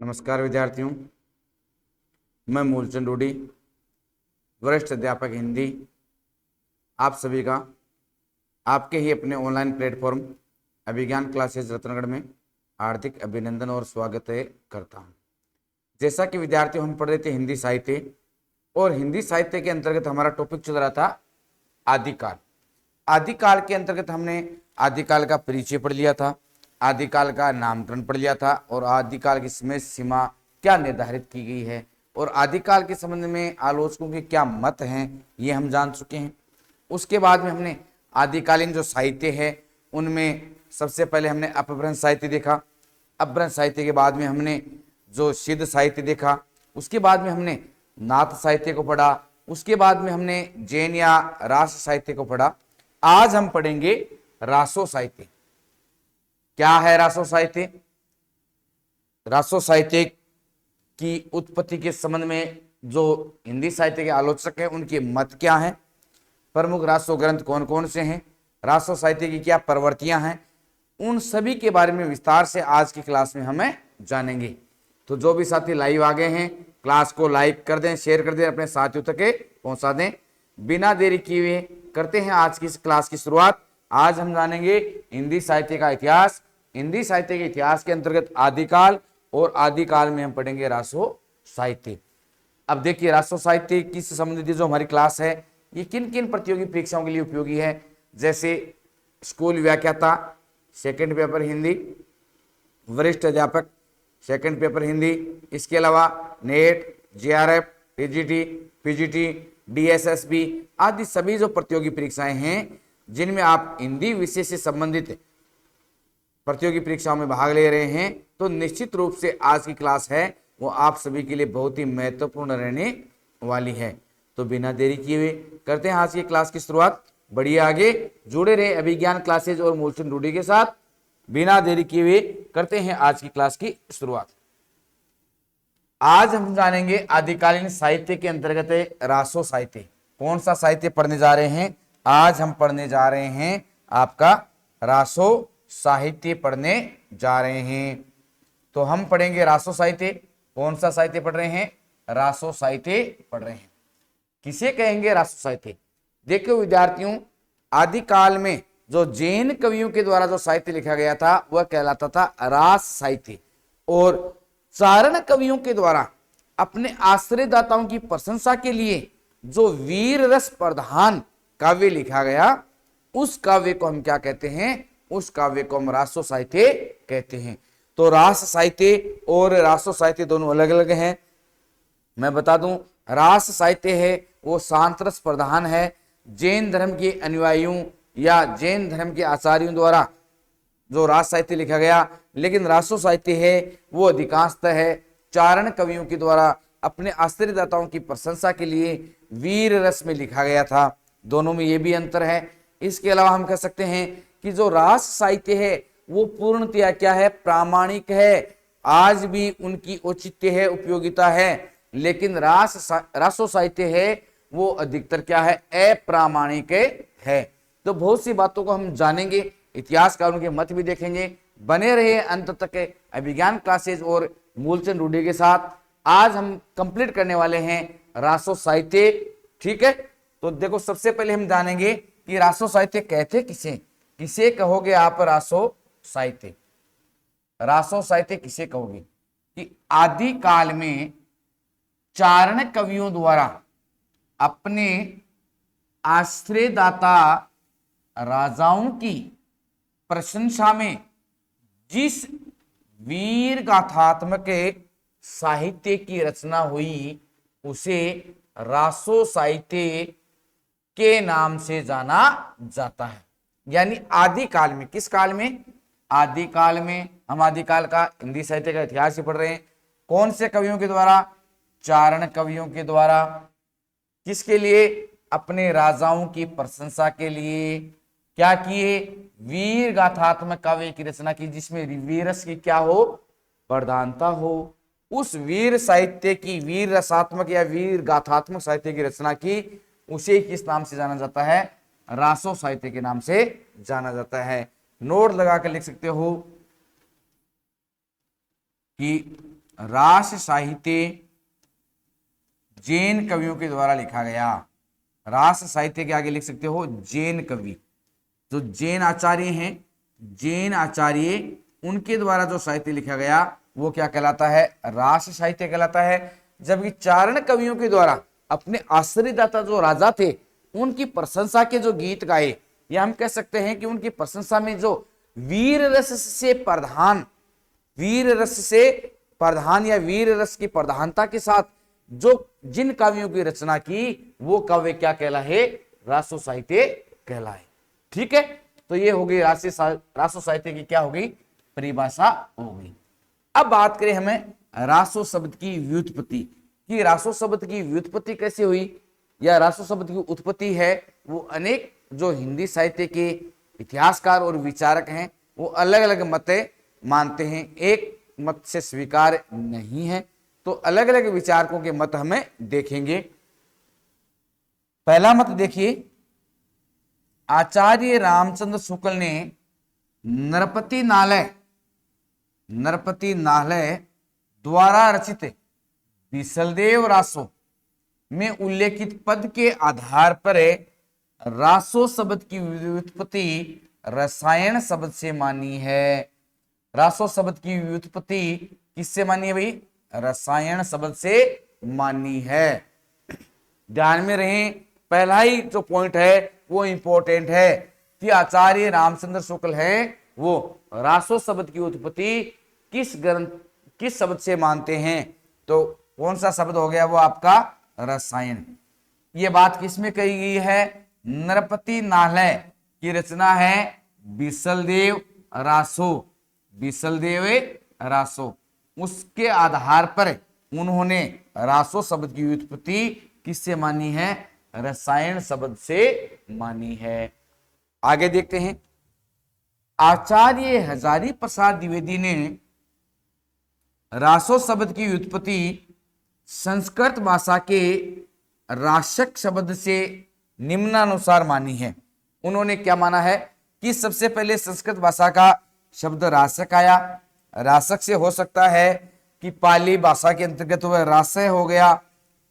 नमस्कार विद्यार्थियों, मैं मूलचंद डोडी, वरिष्ठ अध्यापक हिंदी, आप सभी का आपके ही अपने ऑनलाइन प्लेटफॉर्म अभिज्ञान क्लासेज रत्नगढ़ में हार्दिक अभिनंदन और स्वागत करता हूं। जैसा कि विद्यार्थियों हम पढ़ रहे थे हिंदी साहित्य, और हिंदी साहित्य के अंतर्गत हमारा टॉपिक चल रहा था आदिकाल। आदिकाल के अंतर्गत हमने आदिकाल का परिचय पढ़ लिया था, आदिकाल का नामकरण पढ़ लिया था, और आदिकाल की समय सीमा क्या निर्धारित की गई है, और आदिकाल के संबंध में आलोचकों के क्या मत हैं, ये हम जान चुके हैं। उसके बाद में हमने आदिकालीन जो साहित्य है उनमें सबसे पहले हमने अपभ्रंश साहित्य देखा। अपभ्रंश साहित्य के बाद में हमने जो सिद्ध साहित्य देखा, उसके बाद में हमने नाथ साहित्य को पढ़ा, उसके बाद में हमने जैन या रास साहित्य को पढ़ा। आज हम पढ़ेंगे रासो साहित्य। क्या है रासो साहित्य? रासो साहित्य की उत्पत्ति के संबंध में जो हिंदी साहित्य के आलोचक हैं उनके मत क्या हैं, प्रमुख रासो ग्रंथ कौन कौन से हैं, रासो साहित्य की क्या प्रवृत्तियां हैं, उन सभी के बारे में विस्तार से आज की क्लास में हमें जानेंगे। तो जो भी साथी लाइव आ गए हैं, क्लास को लाइक कर दें, शेयर कर दें, अपने साथियों तक पहुंचा दें। बिना देरी किए हुए करते हैं आज की इस क्लास की शुरुआत। आज हम जानेंगे हिंदी साहित्य का इतिहास। हिंदी साहित्य के इतिहास के अंतर्गत आदिकाल, और आदिकाल में हम पढ़ेंगे रासो साहित्य। अब देखिए, रासो साहित्य किस संबंधित जो हमारी क्लास है ये किन किन प्रतियोगी परीक्षाओं के लिए उपयोगी है, जैसे स्कूल व्याख्याता सेकंड पेपर हिंदी, वरिष्ठ अध्यापक सेकंड पेपर हिंदी, इसके अलावा net, JRF, TGT, PGT, DSSB आदि सभी जो प्रतियोगी परीक्षाएं हैं जिनमें आप हिंदी विषय से संबंधित प्रतियोगी परीक्षाओं में भाग ले रहे हैं, तो निश्चित रूप से आज की क्लास है वो आप सभी के लिए बहुत ही महत्वपूर्ण रहने वाली है। तो बिना देरी किए हुए करते हैं आज की क्लास की शुरुआत। बढ़िया, आगे जुड़े रहे अभिज्ञान क्लासेज और मूलचंद डोडी के साथ। बिना देरी किए हुए करते हैं आज की क्लास की शुरुआत। आज हम जानेंगे आदिकालीन साहित्य के अंतर्गत रासो साहित्य। कौन सा साहित्य पढ़ने जा रहे हैं? आज हम पढ़ने जा रहे हैं आपका रासो साहित्य पढ़ने जा रहे हैं। तो हम पढ़ेंगे रासो साहित्य। कौन सा साहित्य पढ़ रहे हैं? रासो साहित्य पढ़ रहे हैं। किसे कहेंगे रासो साहित्य? देखिए विद्यार्थियों, आदिकाल में जो जैन कवियों के द्वारा जो साहित्य लिखा गया था वह कहलाता था रास साहित्य, और चारण कवियों के द्वारा अपने आश्रयदाताओं की प्रशंसा के लिए जो वीर रस प्रधान काव्य लिखा गया उस काव्य को हम क्या कहते हैं? उस काव्य को हम रासो साहित्य कहते हैं। तो रास साहित्य और रासो साहित्य दोनों अलग अलग हैं। मैं बता दूं, रास साहित्य है वो शांत रस प्रधान है, जैन धर्म के अनुयायियों या जैन धर्म के आचार्यों द्वारा जो रास साहित्य लिखा गया। लेकिन रासो साहित्य है वो अधिकांशतः है चारण कवियों के द्वारा अपने आश्रयदाताओं की प्रशंसा के लिए वीर रस में लिखा गया था। दोनों में ये भी अंतर है। इसके अलावा हम कह सकते हैं कि जो रास साहित्य है वो पूर्णतया क्या है? प्रामाणिक है। आज भी उनकी औचित्य है, उपयोगिता है। लेकिन रासो साहित्य है वो अधिकतर क्या है? अप्रामाणिक है। तो बहुत सी बातों को हम जानेंगे, इतिहासकारों के मत भी देखेंगे। बने रहे अंत तक अभिज्ञान क्लासेज और मूलचंद डोडी के साथ। आज हम कंप्लीट करने वाले हैं रासो साहित्य। ठीक है, तो देखो सबसे पहले हम जानेंगे कि रासो साहित्य कहते किसे? किसे कहोगे आप रासो साहित्य? रासो साहित्य किसे कहोगे? कि आदिकाल में चारण कवियों द्वारा अपने आश्रयदाता राजाओं की प्रशंसा में जिस वीर गाथात्मक साहित्य की रचना हुई उसे रासो साहित्य के नाम से जाना जाता है। यानी आदिकाल में, किस काल में? आदिकाल में। हम आदिकाल का हिंदी साहित्य का इतिहास ही पढ़ रहे हैं। कौन से कवियों के द्वारा? चारण कवियों के द्वारा। किसके लिए? अपने राजाओं की प्रशंसा के लिए क्या किए? वीर गाथात्मक काव्य की रचना की जिसमें वीरस की क्या हो? प्रधानता हो। उस वीर साहित्य की, वीर रसात्मक या वीर गाथात्मक साहित्य की रचना की, उसे किस नाम से जाना जाता है? रासो साहित्य के नाम से जाना जाता है। नोट लगाकर लिख सकते हो कि रास साहित्य जैन कवियों के द्वारा लिखा गया। रास साहित्य के आगे लिख सकते हो जैन कवि। जो जैन आचार्य हैं, जैन आचार्य, उनके द्वारा जो साहित्य लिखा गया वो क्या कहलाता है? रास साहित्य कहलाता है। जबकि चारण कवियों के द्वारा अपने आश्रयदाता जो राजा थे उनकी प्रशंसा के जो गीत गाए, या हम कह सकते हैं कि उनकी प्रशंसा में जो वीर रस से प्रधान, वीर रस से प्रधान या वीर रस की प्रधानता के साथ जो जिन काव्यों की रचना की वो काव्य क्या कहलाए? रासो साहित्य कहलाए। ठीक है, तो ये हो गई रासो साहित्य की क्या हो गई? परिभाषा हो गई। अब बात करें हमें रासो शब्द की व्युत्पत्ति कि रासो शब्द की व्युत्पत्ति कैसे हुई, या रासो शब्द की उत्पत्ति है वो अनेक जो हिंदी साहित्य के इतिहासकार और विचारक हैं वो अलग अलग मतें मानते हैं, एक मत से स्वीकार नहीं है। तो अलग अलग विचारकों के मत हमें देखेंगे। पहला मत देखिए, आचार्य रामचंद्र शुक्ल ने नरपति नालय द्वारा रचित बिसलदेव रासो में उल्लेखित पद के आधार पर रासो शब्द की व्युत्पत्ति रसायन शब्द से मानी है। रासो शब्द की व्युत्पत्ति किससे मानी है भाई? रसायन शब्द से मानी है। ध्यान में रहे, पहला ही जो पॉइंट है वो इंपॉर्टेंट है कि आचार्य रामचंद्र शुक्ल है वो रासो शब्द की उत्पत्ति किस शब्द से मानते हैं? तो कौन सा शब्द हो गया? वो आपका रसायन। ये बात किसमें कही गई है? नरपति नालय की रचना है बिसलदेव रासो। उसके आधार पर उन्होंने रासो शब्द की व्युत्पत्ति किससे मानी है? रसायन शब्द से मानी है। आगे देखते हैं, आचार्य हजारी प्रसाद द्विवेदी ने रासो शब्द की व्युत्पत्ति संस्कृत भाषा के राशक शब्द से निम्नानुसार मानी है। उन्होंने क्या माना है कि सबसे पहले संस्कृत भाषा का शब्द राशक आया। राशक से हो सकता है कि पाली भाषा के अंतर्गत वह राशय हो गया,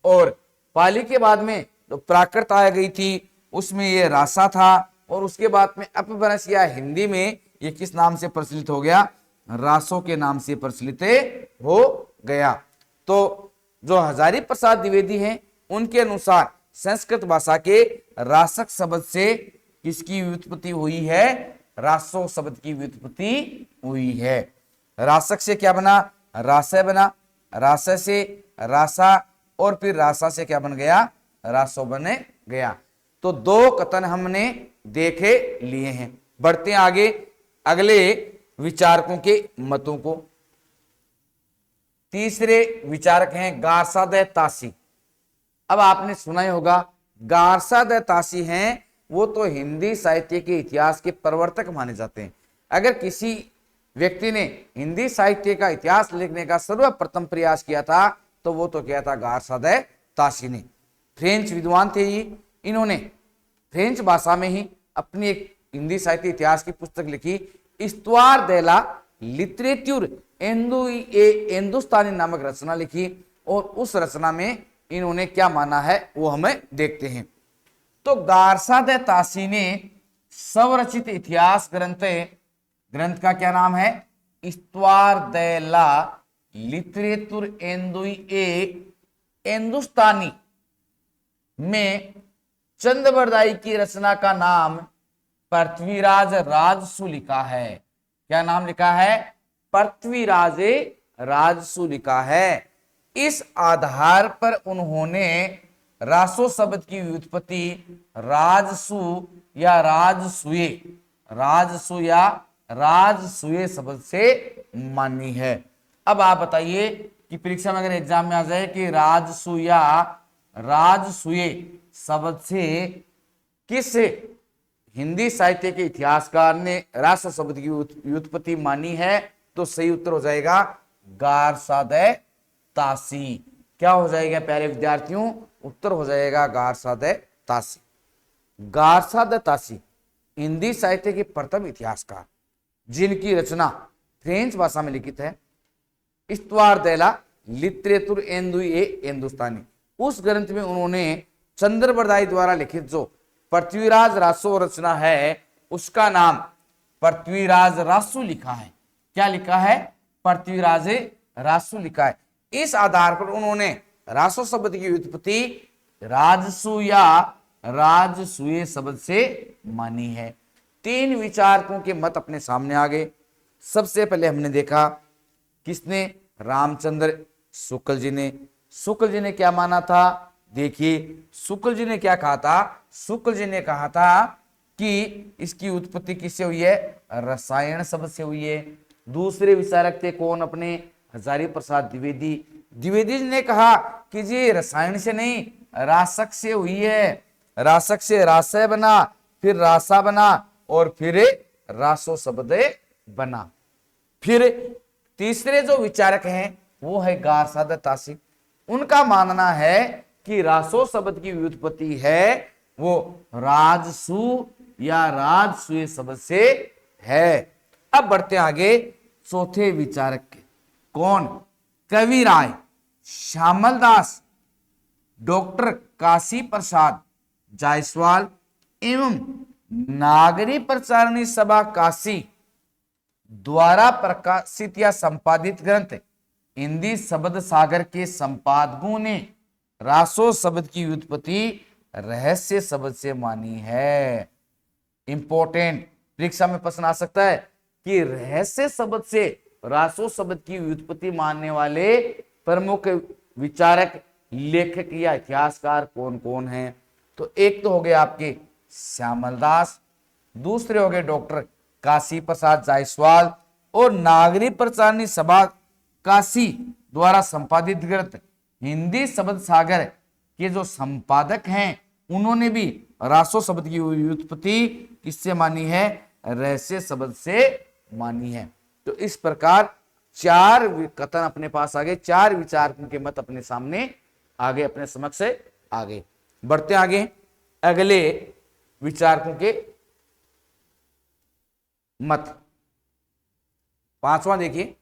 और पाली के बाद में जो प्राकृत आ गई थी उसमें ये रासा था, और उसके बाद में अपभ्रंश या हिंदी में ये किस नाम से प्रचलित हो गया? रासो के नाम से प्रचलित हो गया। तो जो हजारी प्रसाद द्विवेदी हैं उनके अनुसार संस्कृत भाषा के रासक शब्द से किसकी व्युत्पत्ति हुई है? रासो शब्द की व्युत्पत्ति हुई है। रासक से क्या बना? रासय बना। रासय से रासा, और फिर रासा से क्या बन गया? रासो बन गया। तो दो कथन हमने देखे लिए हैं। बढ़ते आगे अगले विचारकों के मतों को। तीसरे विचारक हैं गारसाद तासी। अब आपने सुना ही होगा, गारसाद तासी हैं वो तो हिंदी साहित्य के इतिहास के प्रवर्तक माने जाते हैं। अगर किसी व्यक्ति ने हिंदी साहित्य का इतिहास लिखने का सर्वप्रथम प्रयास किया था तो वो तो किया था गारसाद तासी ने। फ्रेंच विद्वान थे ये। इन्होंने फ्रेंच भाषा में ही अपनी एक हिंदी साहित्य इतिहास की पुस्तक लिखी, इस्त्वार दे ला लिटरेचर हिंदुस्तानी नामक रचना लिखी, और उस रचना में इन्होंने क्या माना है वो हमें देखते हैं। तो गारसाद तासी ने स्वरचित इतिहास ग्रंथ का क्या नाम है? इस्त्वार दे ला लिटरेचर हिंदुस्तानी में चंद्रबरदाई की रचना का नाम पृथ्वीराज राजसु लिखा है। क्या नाम लिखा है? पृथ्वीराज राजसु लिखा है। इस आधार पर उन्होंने रासो शब्द की व्युत्पत्ति राजसु या राजसूय शब्द से मानी है। अब आप बताइए कि परीक्षा में अगर एग्जाम में आ जाए कि राजसु या राजसूय शब्द से किस हिंदी साहित्य के इतिहासकार ने रासो शब्द की व्युत्पत्ति मानी है, तो सही उत्तर हो जाएगा गारसाद तासी। क्या हो जाएगा प्यारे विद्यार्थियों? उत्तर हो जाएगा गारसाद तासी। गारसाद तासी हिंदी साहित्य के प्रथम इतिहासकार जिनकी रचना फ्रेंच भाषा में लिखित है, और उस रचना में इन्होंने क्या माना है वो हमें देखते हैं। तो गारसाद तासी हिंदी साहित्य के प्रथम इतिहासकार जिनकी रचना फ्रेंच भाषा में लिखित है, इस्तवारदेला लिटरेतुर एंदु ए हिंदुस्तानी। उस ग्रंथ में उन्होंने चंद्रबरदाई द्वारा लिखित जो पृथ्वीराज रासो रचना है उसका नाम पृथ्वीराज रासो लिखा है। क्या लिखा है? पृथ्वीराज रासो लिखा है। इस आधार पर उन्होंने रासो शब्द की व्युत्पत्ति राजसु या राजसूय शब्द से मानी है। तीन विचारकों के मत अपने सामने आ गए। सबसे पहले हमने देखा किसने? रामचंद्र शुक्ल जी ने। शुक्ल जी ने क्या माना था? देखिए शुक्ल जी ने क्या कहा था? शुक्ल जी ने कहा था कि इसकी उत्पत्ति किससे हुई है? रसायन शब्द से हुई है। दूसरे विचारक थे कौन? अपने हजारी प्रसाद द्विवेदी। द्विवेदी जी ने कहा कि जी रसायन से नहीं, रासक से हुई है। रासक से रासय बना, फिर रासा बना और फिर रासो शब्द बना। फिर तीसरे जो विचारक हैं वो है गारसाद तासिक। उनका मानना है कि रासो शब्द की व्युत्पत्ति है वो राजसु या राजसूय शब्द से है। अब बढ़ते आगे चौथे विचारक के। कौन? कवि राय, श्यामल दास, डॉक्टर काशी प्रसाद जायसवाल एवं नागरी प्रचारणी सभा काशी द्वारा प्रकाशित या संपादित ग्रंथ हिंदी शब्द सागर के संपादकों ने रासो शब्द की व्युत्पत्ति रहस्य शब्द से मानी है। इंपॉर्टेंट, परीक्षा में प्रश्न आ सकता है कि रहस्य शब्द से रासो शब्द की व्युत्पत्ति मानने वाले प्रमुख विचारक, लेखक या इतिहासकार कौन कौन हैं? तो एक तो हो गए आपके श्यामल दास, दूसरे हो गए डॉक्टर काशी प्रसाद जायसवाल और नागरी प्रचारणी सभा काशी द्वारा संपादित ग्रंथ हिंदी शब्द सागर के जो संपादक हैं उन्होंने भी रासो शब्द की व्युत्पत्ति किससे मानी है? रहस्य शब्द से मानी है। तो इस प्रकार चार कथन अपने पास आ गए, चार विचारकों के मत अपने सामने आगे, अपने समक्ष आ गए। बढ़ते आगे अगले विचारकों के मत। पांचवा देखिए,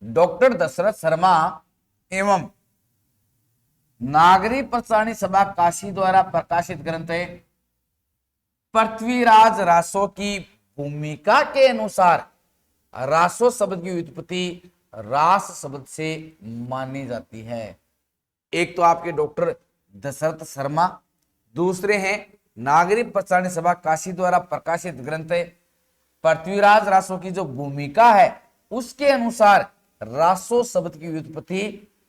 डॉक्टर दशरथ शर्मा एवं नागरी प्रचारणी सभा काशी द्वारा प्रकाशित ग्रंथ है पृथ्वीराज रासो की भूमिका के अनुसार रासो शब्द की व्युत्पत्ति रास शब्द से मानी जाती है। एक तो आपके डॉक्टर दशरथ शर्मा, दूसरे हैं नागरी प्रचारणी सभा काशी द्वारा प्रकाशित ग्रंथ पृथ्वीराज रासो की जो भूमिका है उसके अनुसार रासो शब्द की व्युत्पत्ति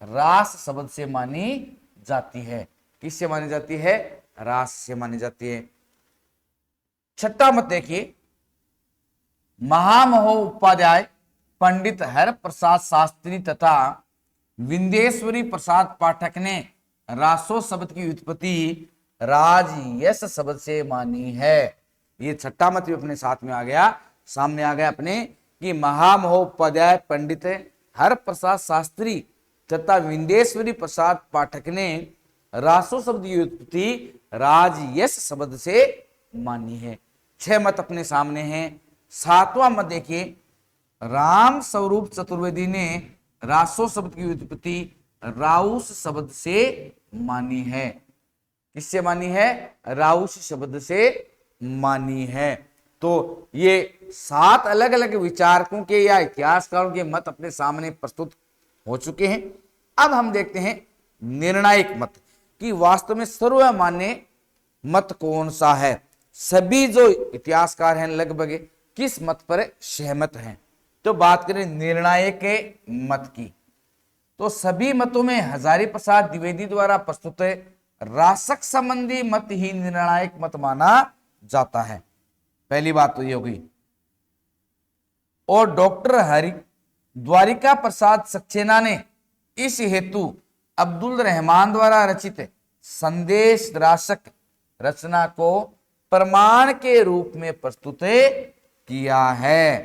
रास शब्द से मानी जाती है। किससे मानी जाती है? रास से मानी जाती है। छठा मत देखिए, महामहो उपाध्याय, पंडित हर प्रसाद शास्त्री तथा विंदेश्वरी प्रसाद पाठक ने रासो शब्द की व्युत्पत्ति राजयश शब्द से मानी है। ये छठा मत भी अपने साथ में आ गया, सामने आ गया अपने कि महामहोपाध्याय, पंडित हर प्रसाद शास्त्री तथा विंदेश्वरी प्रसाद पाठक ने रासो शब्द की व्युत्पत्ति राजयश शब्द से मानी है। छह मत अपने सामने हैं। सातवां मत देखिए, राम स्वरूप चतुर्वेदी ने रासो शब्द की व्युत्पत्ति राउस शब्द से मानी है। किससे मानी है? राउस शब्द से मानी है। तो ये सात अलग अलग विचारकों के या इतिहासकारों के मत अपने सामने प्रस्तुत हो चुके हैं। अब हम देखते हैं निर्णायक मत कि वास्तव में सर्वमान्य मत कौन सा है। सभी जो इतिहासकार हैं लगभग किस मत पर सहमत हैं? तो बात करें निर्णायक मत की, तो सभी मतों में हजारी प्रसाद द्विवेदी द्वारा प्रस्तुत रासक संबंधी मत ही निर्णायक मत माना जाता है। पहली बात तो ये हो गई। और डॉक्टर हरि द्वारिका प्रसाद सक्सेना ने इस हेतु अब्दुल रहमान द्वारा रचित संदेश रासक रचना को प्रमाण के रूप में प्रस्तुत किया है।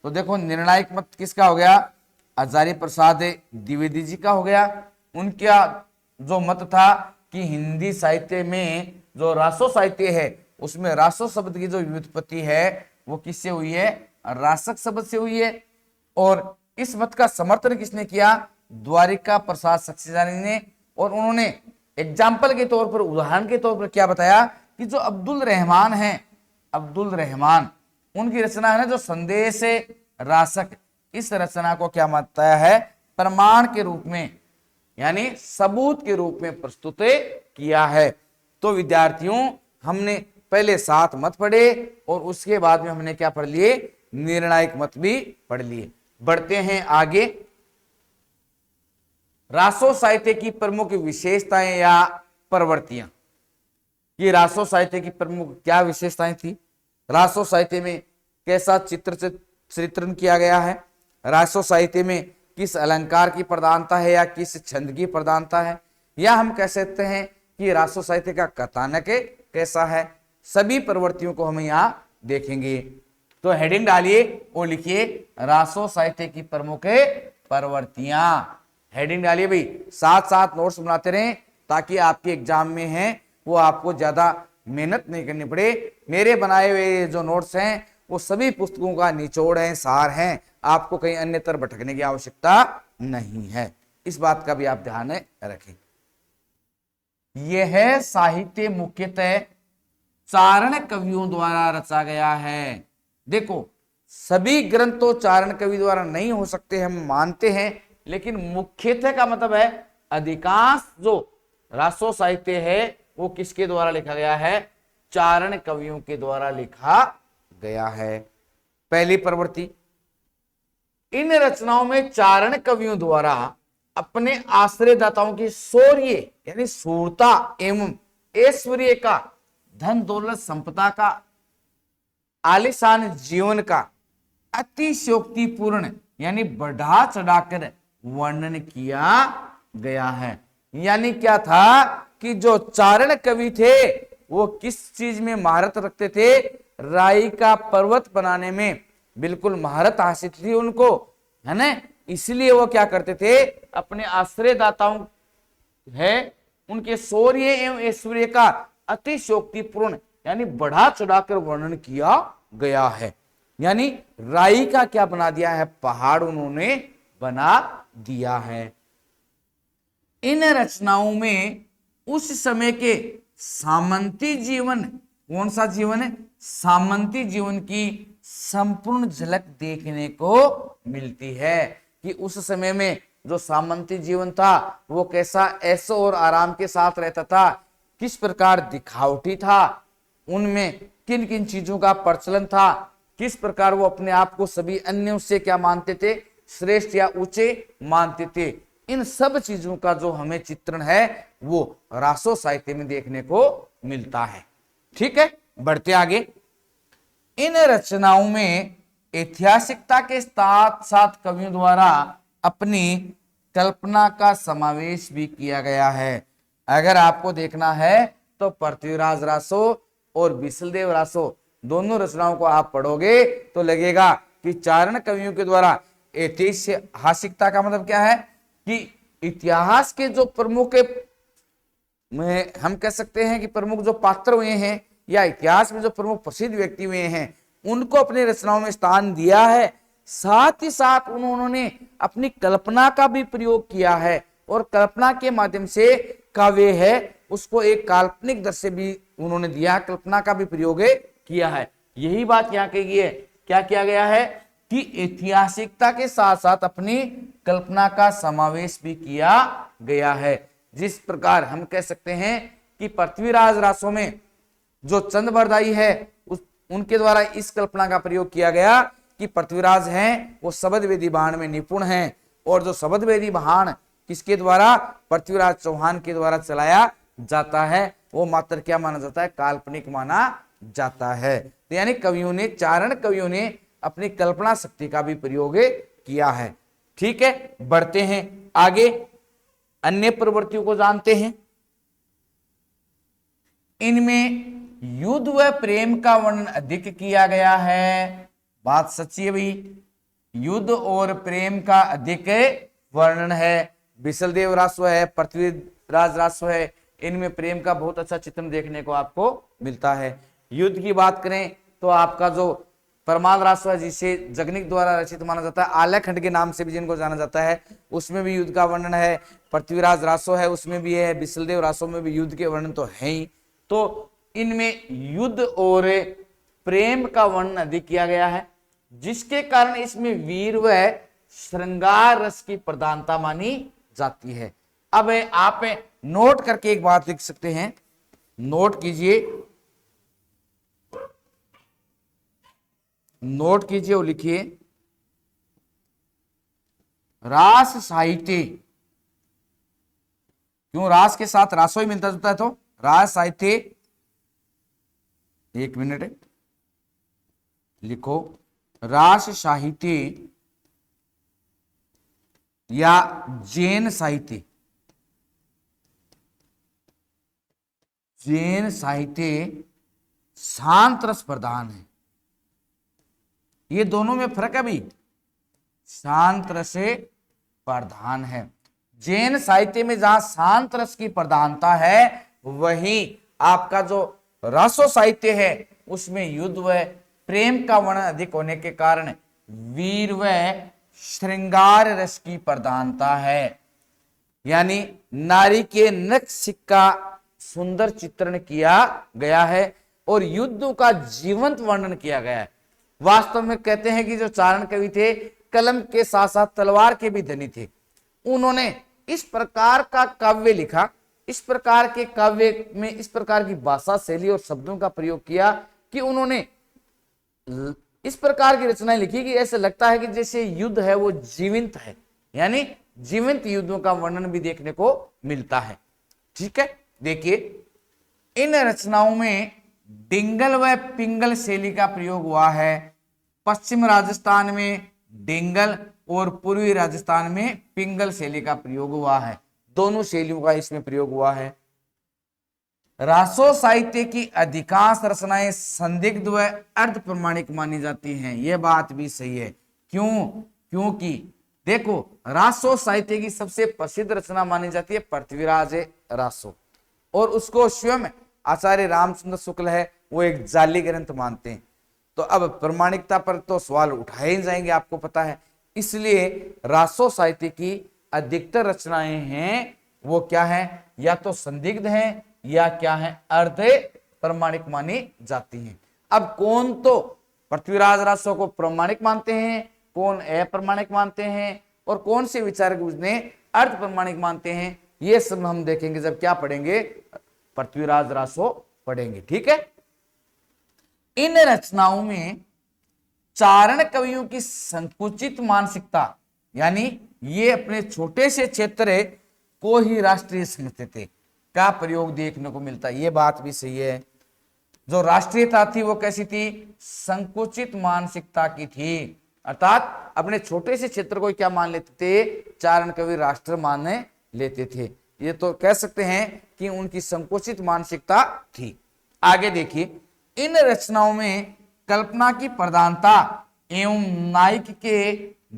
तो देखो निर्णायक मत किसका हो गया? हजारी प्रसाद द्विवेदी जी का हो गया। उनका जो मत था कि हिंदी साहित्य में जो रासो साहित्य है उसमें रासो शब्द की जो व्युत्पत्ति है वो किससे हुई है? रासक शब्द से हुई है। और इस मत का समर्थन किसने किया? द्वारिका प्रसाद सक्सेनानी ने। और उन्होंने एग्जाम्पल के तौर पर, उदाहरण के तौर पर क्या बताया कि जो अब्दुल रहमान है, अब्दुल रहमान, उनकी रचना है ना जो संदेश रासक, इस रचना को क्या मानता है? प्रमाण के रूप में, यानी सबूत के रूप में प्रस्तुत किया है। तो विद्यार्थियों, हमने पहले 7 मत पढ़े और उसके बाद में हमने क्या पढ़ लिए? निर्णायक मत भी पढ़ लिए। बढ़ते हैं आगे। रासो साहित्य की प्रमुख विशेषताएं या प्रवृत्तियां। ये रासो साहित्य की प्रमुख क्या विशेषताएं थी? रासो साहित्य में कैसा चित्रण किया गया है? रासो साहित्य में किस अलंकार की प्रधानता है या किस छंद की प्रधानता है? या हम कह सकते हैं कि रासो साहित्य का कथानक कैसा है? सभी प्रवृत्तियों को हम यहाँ देखेंगे। तो हेडिंग डालिए और लिखिए रासो साहित्य की प्रमुख प्रवृत्तियां। हेडिंग डालिए भाई, साथ साथ नोट्स बनाते रहें ताकि आपके एग्जाम में है वो आपको ज्यादा मेहनत नहीं करनी पड़े। मेरे बनाए हुए जो नोट्स हैं वो सभी पुस्तकों का निचोड़ है, सार है, आपको कहीं अन्यत्र भटकने की आवश्यकता नहीं है। इस बात का भी आप ध्यान रखें। यह साहित्य मुख्यतः चारण कवियों द्वारा रचा गया है। देखो, सभी ग्रंथ तो चारण कवि द्वारा नहीं हो सकते, हम मानते हैं, लेकिन मुख्यतः का मतलब है अधिकांश जो रासो साहित्य है वो किसके द्वारा लिखा गया है? चारण कवियों के द्वारा लिखा गया है। पहली प्रवृत्ति, इन रचनाओं में चारण कवियों द्वारा अपने आश्रयदाताओं की शौर्य यानी शूरता एवं ऐश्वर्य का, धन दौलत संपदा का, आलिशान जीवन का अतिशयोक्तिपूर्ण यानी बढ़ा चढ़ाकर वर्णन किया गया है। यानी क्या था कि जो चारण कवि थे वो किस चीज में महारत रखते थे? राई का पर्वत बनाने में बिल्कुल महारत हासिल थी उनको, है ना। इसलिए वो क्या करते थे? अपने आश्रयदाताओं है उनके शौर्य एवं ऐश्वर्य का अतिशयोक्तिपूर्ण यानी बढ़ा चढ़ाकर वर्णन किया गया है। यानी राई का क्या बना दिया है? पहाड़ उन्होंने बना दिया है। इन रचनाओं में उस समय के सामंती जीवन, कौन सा जीवन है? सामंती जीवन की संपूर्ण झलक देखने को मिलती है कि उस समय में जो सामंती जीवन था वो कैसा ऐशो और आराम के साथ रहता था, किस प्रकार दिखावटी था, उनमें किन किन चीजों का प्रचलन था, किस प्रकार वो अपने आप को सभी अन्यों से क्या मानते थे? श्रेष्ठ या ऊंचे मानते थे। इन सब चीजों का जो हमें चित्रण है वो रासो साहित्य में देखने को मिलता है। ठीक है, बढ़ते आगे। इन रचनाओं में ऐतिहासिकता के साथ साथ कवियों द्वारा अपनी कल्पना का समावेश भी किया गया है। अगर आपको देखना है तो पृथ्वीराज रासो और बिसलदेव रासो दोनों रचनाओं को आप पढ़ोगे तो लगेगा कि चारण कवियों के द्वारा ऐतिहासिकता का मतलब क्या है कि इतिहास के जो प्रमुख, हम कह सकते हैं कि प्रमुख जो पात्र हुए हैं या इतिहास में जो प्रमुख प्रसिद्ध व्यक्ति हुए हैं उनको अपनी रचनाओं में स्थान दिया है। साथ ही साथ उन्होंने अपनी कल्पना का भी प्रयोग किया है और कल्पना के माध्यम से काव्य है उसको एक काल्पनिक दृश्य भी उन्होंने दिया, कल्पना का भी प्रयोग किया है। यही बात यहाँ कही है, क्या किया गया है कि ऐतिहासिकता के साथ साथ अपनी कल्पना का समावेश भी किया गया है। जिस प्रकार हम कह सकते हैं कि पृथ्वीराज रासो में जो चंद बरदाई है उनके द्वारा इस कल्पना का प्रयोग किया गया कि पृथ्वीराज हैं वो शब्द वेदी बाण में निपुण हैं और जो शब्द वेदी बाण किसके द्वारा? पृथ्वीराज चौहान के द्वारा चलाया जाता है, वो मात्र क्या माना जाता है? काल्पनिक माना जाता है। तो यानी कवियों ने, चारण कवियों ने अपनी कल्पना शक्ति का भी प्रयोग किया है। ठीक है, बढ़ते हैं आगे, अन्य प्रवृत्तियों को जानते हैं। इनमें युद्ध व प्रेम का वर्णन अधिक किया गया है। बात सच्ची है भाई, युद्ध और प्रेम का अधिक वर्णन है। बिसलदेव रासो है, पृथ्वीराज रासो है, इनमें प्रेम का बहुत अच्छा चित्रण देखने को आपको मिलता है। युद्ध की बात करें तो आपका जो परमाल रासो है, जिसे जगनिक द्वारा रचित माना जाता है, आल्याखंड के नाम से भी जिनको जाना जाता है, उसमें भी युद्ध का वर्णन है। पृथ्वीराज रासो है, उसमें भी है। बिसलदेव रासो में भी युद्ध के वर्णन तो है ही। तो इनमें युद्ध और प्रेम का वर्णन अधिक किया गया है, जिसके कारण इसमें वीर व श्रृंगार रस की प्रधानता मानी जाती है। अब आप नोट करके एक बात लिख सकते हैं, नोट कीजिए, नोट कीजिए और लिखिए, रास साहित्य, क्यों रास के साथ रासो ही मिलता जुलता है, तो रास साहित्य, एक मिनट लिखो, रास साहित्य या जैन साहित्य, जैन साहित्य शांत रस प्रधान है। ये दोनों में फर्क है भी, शांत रस से प्रधान है। जैन साहित्य में जहां शांत रस की प्रधानता है, वहीं आपका जो रासो साहित्य है उसमें युद्ध व प्रेम का वर्णन अधिक होने के कारण वीर व श्रृंगार रस की प्रधानता है। यानी नारी के नख सिक्का सुंदर चित्रण किया गया है और युद्ध का जीवंत वर्णन किया गया है। वास्तव में कहते हैं कि जो चारण कवि थे, कलम के साथ साथ तलवार के भी धनी थे। उन्होंने इस प्रकार का काव्य लिखा, इस प्रकार के काव्य में इस प्रकार की भाषा शैली और शब्दों का प्रयोग किया कि उन्होंने इस प्रकार की रचनाएं लिखी कि ऐसा लगता है कि जैसे युद्ध है वो जीवित है, यानी जीवित युद्धों का वर्णन भी देखने को मिलता है। ठीक है, देखिए इन रचनाओं में डिंगल व पिंगल शैली का प्रयोग हुआ है। पश्चिम राजस्थान में डिंगल और पूर्वी राजस्थान में पिंगल शैली का प्रयोग हुआ है। दोनों शैलियों का इसमें प्रयोग हुआ है। रासो साहित्य की अधिकांश रचनाएं संदिग्ध व अर्ध प्रमाणिक मानी जाती हैं। यह बात भी सही है। क्यों? क्योंकि देखो, रासो साहित्य की सबसे प्रसिद्ध रचना मानी जाती है पृथ्वीराज रासो, और उसको स्वयं आचार्य रामचंद्र शुक्ल है वो एक जाली ग्रंथ मानते हैं। तो अब प्रमाणिकता पर तो सवाल उठाए ही जाएंगे, आपको पता है। इसलिए रासो साहित्य की अधिकतर रचनाएं हैं वो क्या है, या तो संदिग्ध हैं या क्या है, अर्ध प्रमाणिक मानी जाती हैं। अब कौन तो पृथ्वीराज रासो को प्रमाणिक मानते हैं, कौन अप्रमाणिक मानते हैं, और कौन से विचारक उसने अर्ध प्रमाणिक मानते हैं, ये सब हम देखेंगे जब क्या पढ़ेंगे, पृथ्वीराज रासो पढ़ेंगे। ठीक है, इन रचनाओं में चारण कवियों की संकुचित मानसिकता, यानी ये अपने छोटे से क्षेत्र को ही राष्ट्रीय समझते थे, का प्रयोग देखने को मिलता है। ये बात भी सही है। जो राष्ट्रीयता थी वो कैसी थी, संकुचित मानसिकता की थी, अर्थात अपने छोटे से क्षेत्र को क्या मान लेते थे, चारण कवि राष्ट्र मान लेते थे। ये तो कह सकते हैं कि उनकी संकुचित मानसिकता थी। आगे देखिए, इन रचनाओं में कल्पना की प्रधानता एवं नायक के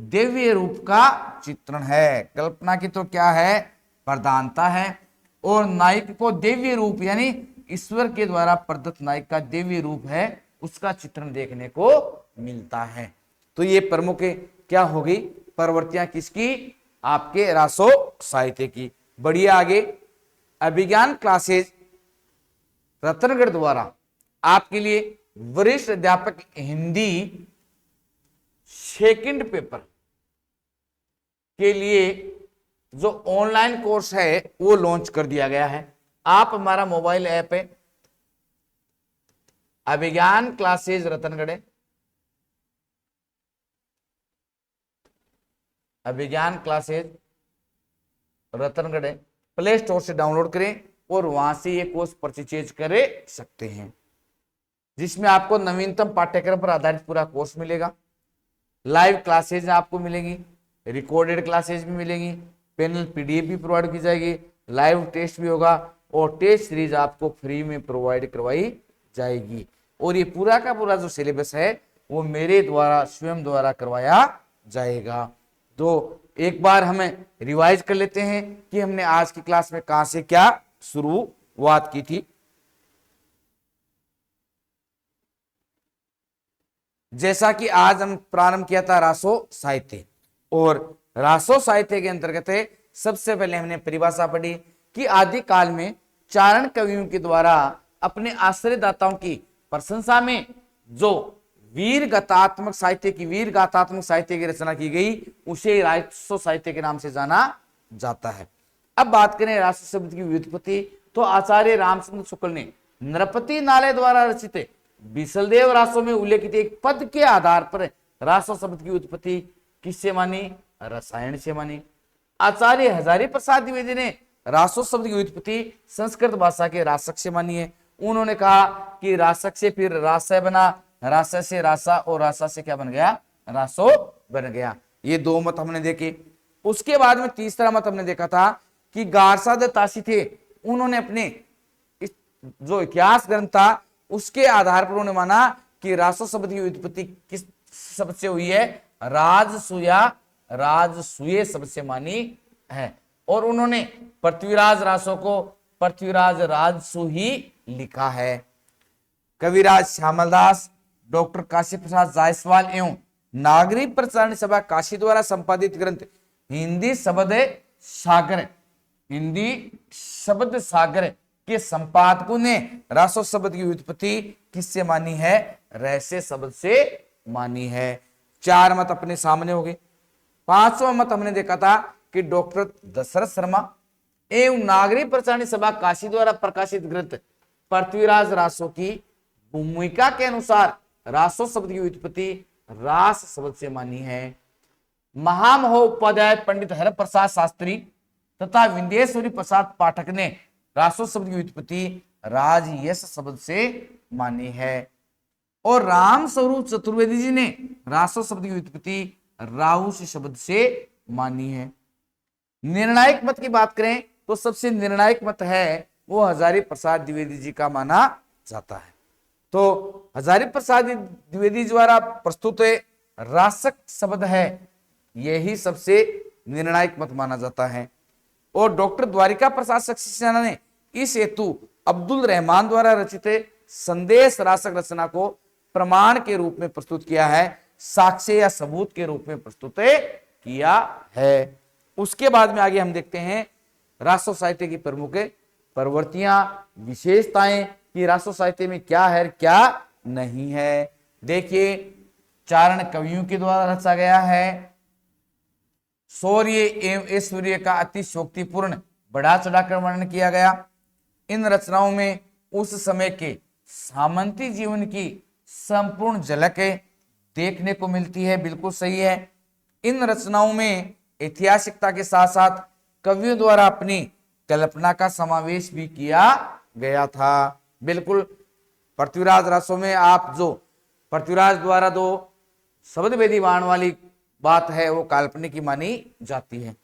दिव्य रूप का चित्रण है। कल्पना की तो क्या है, प्रधानता है, और नायक को दिव्य रूप, यानी ईश्वर के द्वारा प्रदत्त नायक का दिव्य रूप है, उसका चित्रण देखने को मिलता है। तो ये प्रमुख क्या होगी, प्रवृत्तियां किसकी, आपके रासो साहित्य की। बढ़िए आगे, अभिज्ञान क्लासेज रतनगढ़ द्वारा आपके लिए वरिष्ठ अध्यापक हिंदी सेकंड पेपर के लिए जो ऑनलाइन कोर्स है वो लॉन्च कर दिया गया है। आप हमारा मोबाइल ऐप है अभिज्ञान क्लासेज रतनगढ़, अभिज्ञान क्लासेज रतनगढ़ प्ले स्टोर से डाउनलोड करें और वहां से ये कोर्स परचेज कर सकते हैं, जिसमें आपको नवीनतम पाठ्यक्रम पर आधारित पूरा कोर्स मिलेगा। लाइव क्लासेज आपको मिलेंगी, रिकॉर्डेड क्लासेज भी मिलेंगी, पैनल पीडीएफ भी प्रोवाइड की जाएगी, लाइव टेस्ट भी होगा, और टेस्ट सीरीज आपको फ्री में प्रोवाइड करवाई जाएगी। और ये पूरा का पूरा जो सिलेबस है वो मेरे द्वारा स्वयं द्वारा करवाया जाएगा। तो एक बार हमें रिवाइज कर लेते हैं कि हमने आज की क्लास में कहां से क्या शुरुआत की थी। जैसा कि आज हम प्रारंभ किया था रासो साहित्य, और रासो साहित्य के अंतर्गत सबसे पहले हमने परिभाषा पढ़ी कि आदि काल में चारण कवियों के द्वारा अपने आश्रयदाताओं की प्रशंसा में जो वीर गाथात्मक साहित्य की रचना की गई उसे रासो साहित्य के नाम से जाना जाता है। अब बात करें रासो शब्द की व्युत्पत्ति, तो आचार्य रामचंद्र शुक्ल ने नृपति नाले द्वारा रचित बिसलदेव रासो में उल्लेखित एक पद के आधार पर रासो शब्द की उत्पत्ति किससे मानी? रसायन से मानी। आचार्य हजारी प्रसाद द्विवेदी ने रासो शब्द की उत्पत्ति संस्कृत भाषा के रासक से मानी है। उन्होंने कहा कि रासक से फिर रासय बना, रासय से रासा, और रासा से क्या बन गया? रासो बन गया। ये दो मत हमने देखे। उसके बाद में तीसरा मत हमने देखा था कि गारसाद तासी थे, उन्होंने अपने जो इतिहास ग्रंथ था उसके आधार पर उन्होंने माना कि रासो शब्द की उत्पत्ति किस शब्द से हुई है? राजसूय शब्द से मानी है, और उन्होंने पृथ्वीराज रासो को पृथ्वीराज राजसु ही लिखा है। कविराज श्यामलदास, डॉक्टर काशी प्रसाद जायसवाल एवं नागरिक प्रचारण सभा काशी द्वारा संपादित ग्रंथ हिंदी शब्द सागर के संपादकों ने रासो शब्द की उत्पत्ति किससे मानी है? रैसे शब्द से मानी है। चार मत अपने सामने हो गए। पांचवा मत हमने देखा था कि डॉक्टर दशरथ शर्मा एवं नागरिक प्रचारण सभा काशी द्वारा प्रकाशित ग्रंथ पृथ्वीराज रासो की भूमिका के अनुसार रासो शब्द की उत्पत्ति रास शब्द से मानी है। महामहोपाध्याय पंडित हर प्रसाद शास्त्री तथा विंध्येश्वरी प्रसाद पाठक ने रासो शब्द की उत्पत्ति राजयश शब्द से मानी है, और राम स्वरूप चतुर्वेदी जी ने रासो शब्द की उत्पत्ति राहुस शब्द से मानी है। निर्णायक मत की बात करें तो सबसे निर्णायक मत है वो हजारी प्रसाद द्विवेदी जी का माना जाता है। तो हजारी प्रसाद द्विवेदी द्वारा प्रस्तुत रासक शब्द है, यही सबसे निर्णायक मत माना जाता है। और डॉक्टर द्वारिका प्रसाद सक्सेना ने इस हेतु अब्दुल रहमान द्वारा रचित संदेश रासक रचना को प्रमाण के रूप में प्रस्तुत किया है, साक्ष्य या सबूत के रूप में प्रस्तुत किया है। उसके बाद में आगे हम देखते हैं रासो साहित्य की प्रमुख प्रवृत्तियां, विशेषताएं कि रासो साहित्य में क्या है क्या नहीं है। देखिए, चारण कवियों के द्वारा रचा गया है। शौर्य एवं ऐश्वर्य का अतिशोक्तिपूर्ण बढ़ा चढ़ाकर वर्णन किया गया। इन रचनाओं में उस समय के सामंती जीवन की संपूर्ण झलक देखने को मिलती है। बिल्कुल सही है। इन रचनाओं में ऐतिहासिकता के साथ साथ कवियों द्वारा अपनी कल्पना का समावेश भी किया गया था। बिल्कुल, पृथ्वीराज रासो में आप जो पृथ्वीराज द्वारा दो शब्द वेदी बाण वाली बात है वो काल्पनिक की मानी जाती है।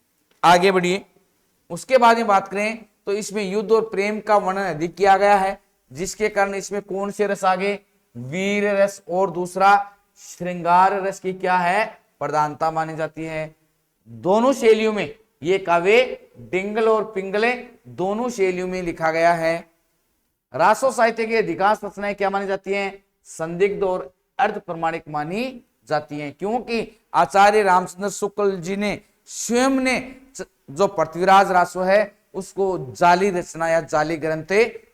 आगे बढ़िए। उसके बाद में बात करें तो इसमें युद्ध और प्रेम का वर्णन अधिक किया गया है, जिसके कारण इसमें कौन से रस आगे? वीर रस और दूसरा श्रृंगार रस की क्या है? प्रधानता मानी जाती है। दोनों शैलियों में ये काव्य डिंगल और पिंगले दोनों शैलियों में लिखा गया है। रासो साहित्य की अधिकांश रचनाएं क्या मानी जाती हैं? संदिग्ध और अर्ध प्रमाणिक मानी जाती हैं, क्योंकि आचार्य रामचंद्र शुक्ल जी ने स्वयं ने जो पृथ्वीराज रासो है उसको जाली रचना या जाली ग्रंथ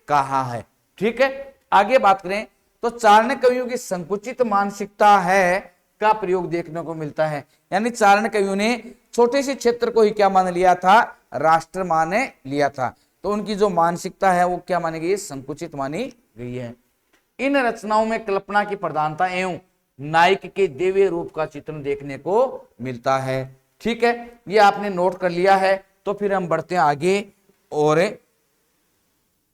कहा है। ठीक है, आगे बात करें तो चारण कवियों की संकुचित मानसिकता है का प्रयोग देखने को मिलता है। यानी चारण कवियों ने छोटे से क्षेत्र को ही क्या मान लिया था? राष्ट्र मान लिया था। तो उनकी जो मानसिकता है वो क्या मानी गई? संकुचित मानी गई है। इन रचनाओं में कल्पना की प्रधानता एवं नायक के देवी रूप का चित्रण देखने को मिलता है। ठीक है, ये आपने नोट कर लिया है। तो फिर हम बढ़ते हैं आगे और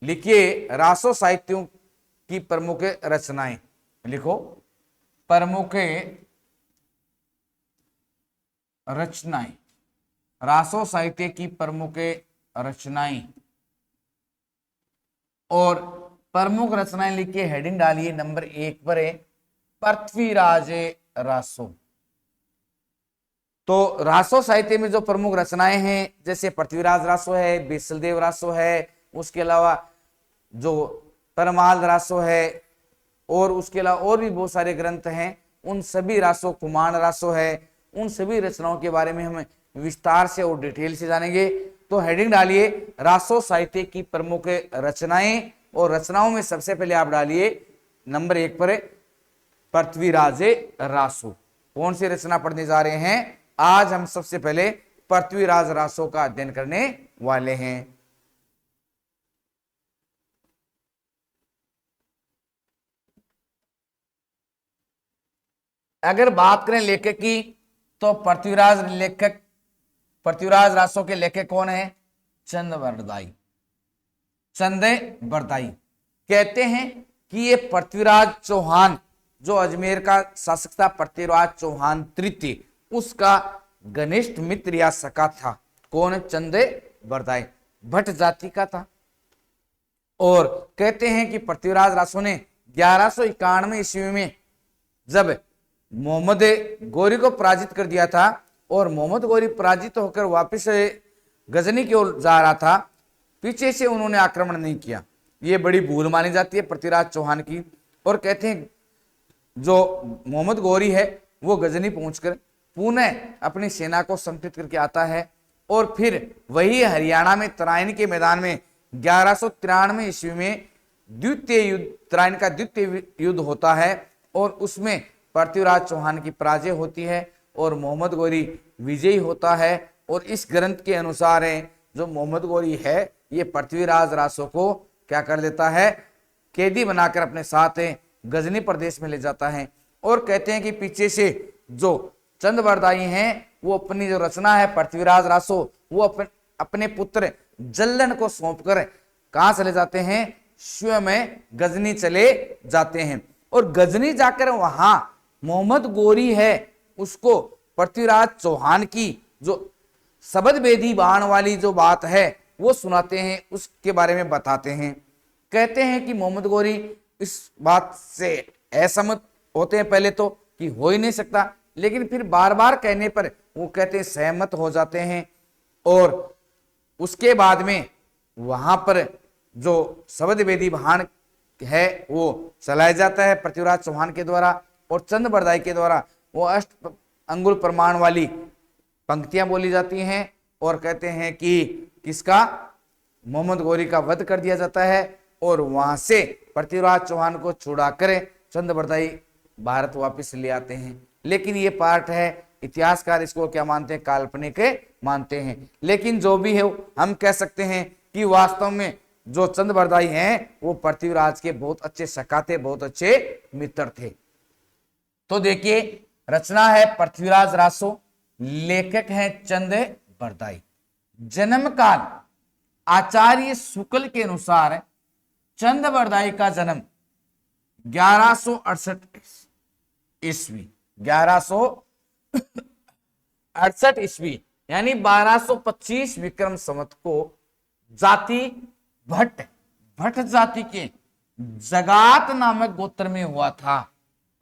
लिखिए रासो साहित्यों की प्रमुख रचनाएं। लिखो प्रमुख रचनाएं, रासो साहित्य की प्रमुख रचनाएं, और प्रमुख रचनाएं लिखिए, हेडिंग डालिए नंबर 1 पर है पृथ्वीराज रासो। तो रासो साहित्य में जो प्रमुख रचनाएं हैं जैसे पृथ्वीराज रासो है, बिसलदेव रासो है, उसके अलावा जो परमाल रासो है, और उसके अलावा और भी बहुत सारे ग्रंथ हैं, उन सभी रासों, कुमार रासो है, उन सभी रचनाओं के बारे में हम विस्तार से और डिटेल से जानेंगे। तो हेडिंग डालिए रासो साहित्य की प्रमुख रचनाएं, और रचनाओं में सबसे पहले आप डालिए नंबर 1 पर पृथ्वीराज रासो। कौन सी रचना पढ़ने जा रहे हैं? आज हम सबसे पहले पृथ्वीराज रासो का अध्ययन करने वाले हैं। अगर बात करें लेखक की, तो पृथ्वीराज रासो के लेखक कौन है? चंद्रबरदाई। चंद्रबरदाई कहते हैं कि ये पृथ्वीराज चौहान, जो अजमेर का शासक था, पृथ्वीराज चौहान तृतीय, उसका घनिष्ठ मित्र या सखा था। कौन? चंद्रबरदाई भट्ट जाति का था। और कहते हैं कि पृथ्वीराज रासो ने 1191 ईस्वी में जब मोहम्मद गोरी को पराजित कर दिया था, और मोहम्मद गोरी पराजित होकर वापस गजनी की ओर जा रहा था, पीछे से उन्होंने आक्रमण नहीं किया। ये बड़ी भूल मानी जाती है पृथ्वीराज चौहान की। और कहते हैं जो मोहम्मद गोरी है वो गजनी पहुंचकर पुनः अपनी सेना को संगठित करके आता है, और फिर वही हरियाणा में तराइन के मैदान में 1193 ईस्वी में द्वितीय युद्ध, तराइन का द्वितीय युद्ध होता है, और उसमें पृथ्वीराज चौहान की पराजय होती है और मोहम्मद गोरी विजयी होता है। और इस ग्रंथ के अनुसार है जो मोहम्मद गोरी है ये पृथ्वीराज रासो को क्या कर देता है? कैदी बनाकर अपने साथ गजनी प्रदेश में ले जाता है। और कहते हैं कि पीछे से जो चंद्रबरदाई हैं वो अपनी जो रचना है पृथ्वीराज रासो, वो अपने पुत्र जल्लन को सौंपकर कहां चले जाते हैं? स्वयं गजनी चले जाते हैं। और गजनी जाकर वहां मोहम्मद गोरी है उसको पृथ्वीराज चौहान की जो शबद बेदी बाण वाली जो बात है वो सुनाते हैं, उसके बारे में बताते हैं। कहते हैं कि मोहम्मद गोरी इस बात से असहमत होते हैं पहले तो कि हो ही नहीं सकता, लेकिन फिर बार बार कहने पर वो कहते हैं सहमत हो जाते हैं। और उसके बाद में वहां पर जो शबद बेदी बाण है वो चलाया जाता है पृथ्वीराज चौहान के द्वारा, और चंद्रबरदाई के द्वारा वो 8 अंगुल प्रमाण वाली पंक्तियां बोली जाती हैं। और कहते हैं कि किसका? मोहम्मद गोरी का वध कर दिया जाता है, और वहां से पृथ्वीराज चौहान को छुड़ाकर चंद्रबरदाई भारत वापस ले आते हैं। लेकिन ये पार्ट है, इतिहासकार इसको क्या मानते हैं? काल्पनिक मानते हैं। लेकिन जो भी है हम कह सकते हैं कि वास्तव में जो चंद्रबरदाई हैं वो पृथ्वीराज के बहुत अच्छे सखा थे, बहुत अच्छे मित्र थे। तो देखिए रचना है पृथ्वीराज रासो, लेखक है चंद्रबरदाई। जन्म काल आचार्य शुक्ल के अनुसार चंद्रबरदाई का जन्म 1168 ईस्वी, 1168 ईस्वी यानी 1225 विक्रम संवत को जाति भट्ट जाति के जगात नामक गोत्र में हुआ था,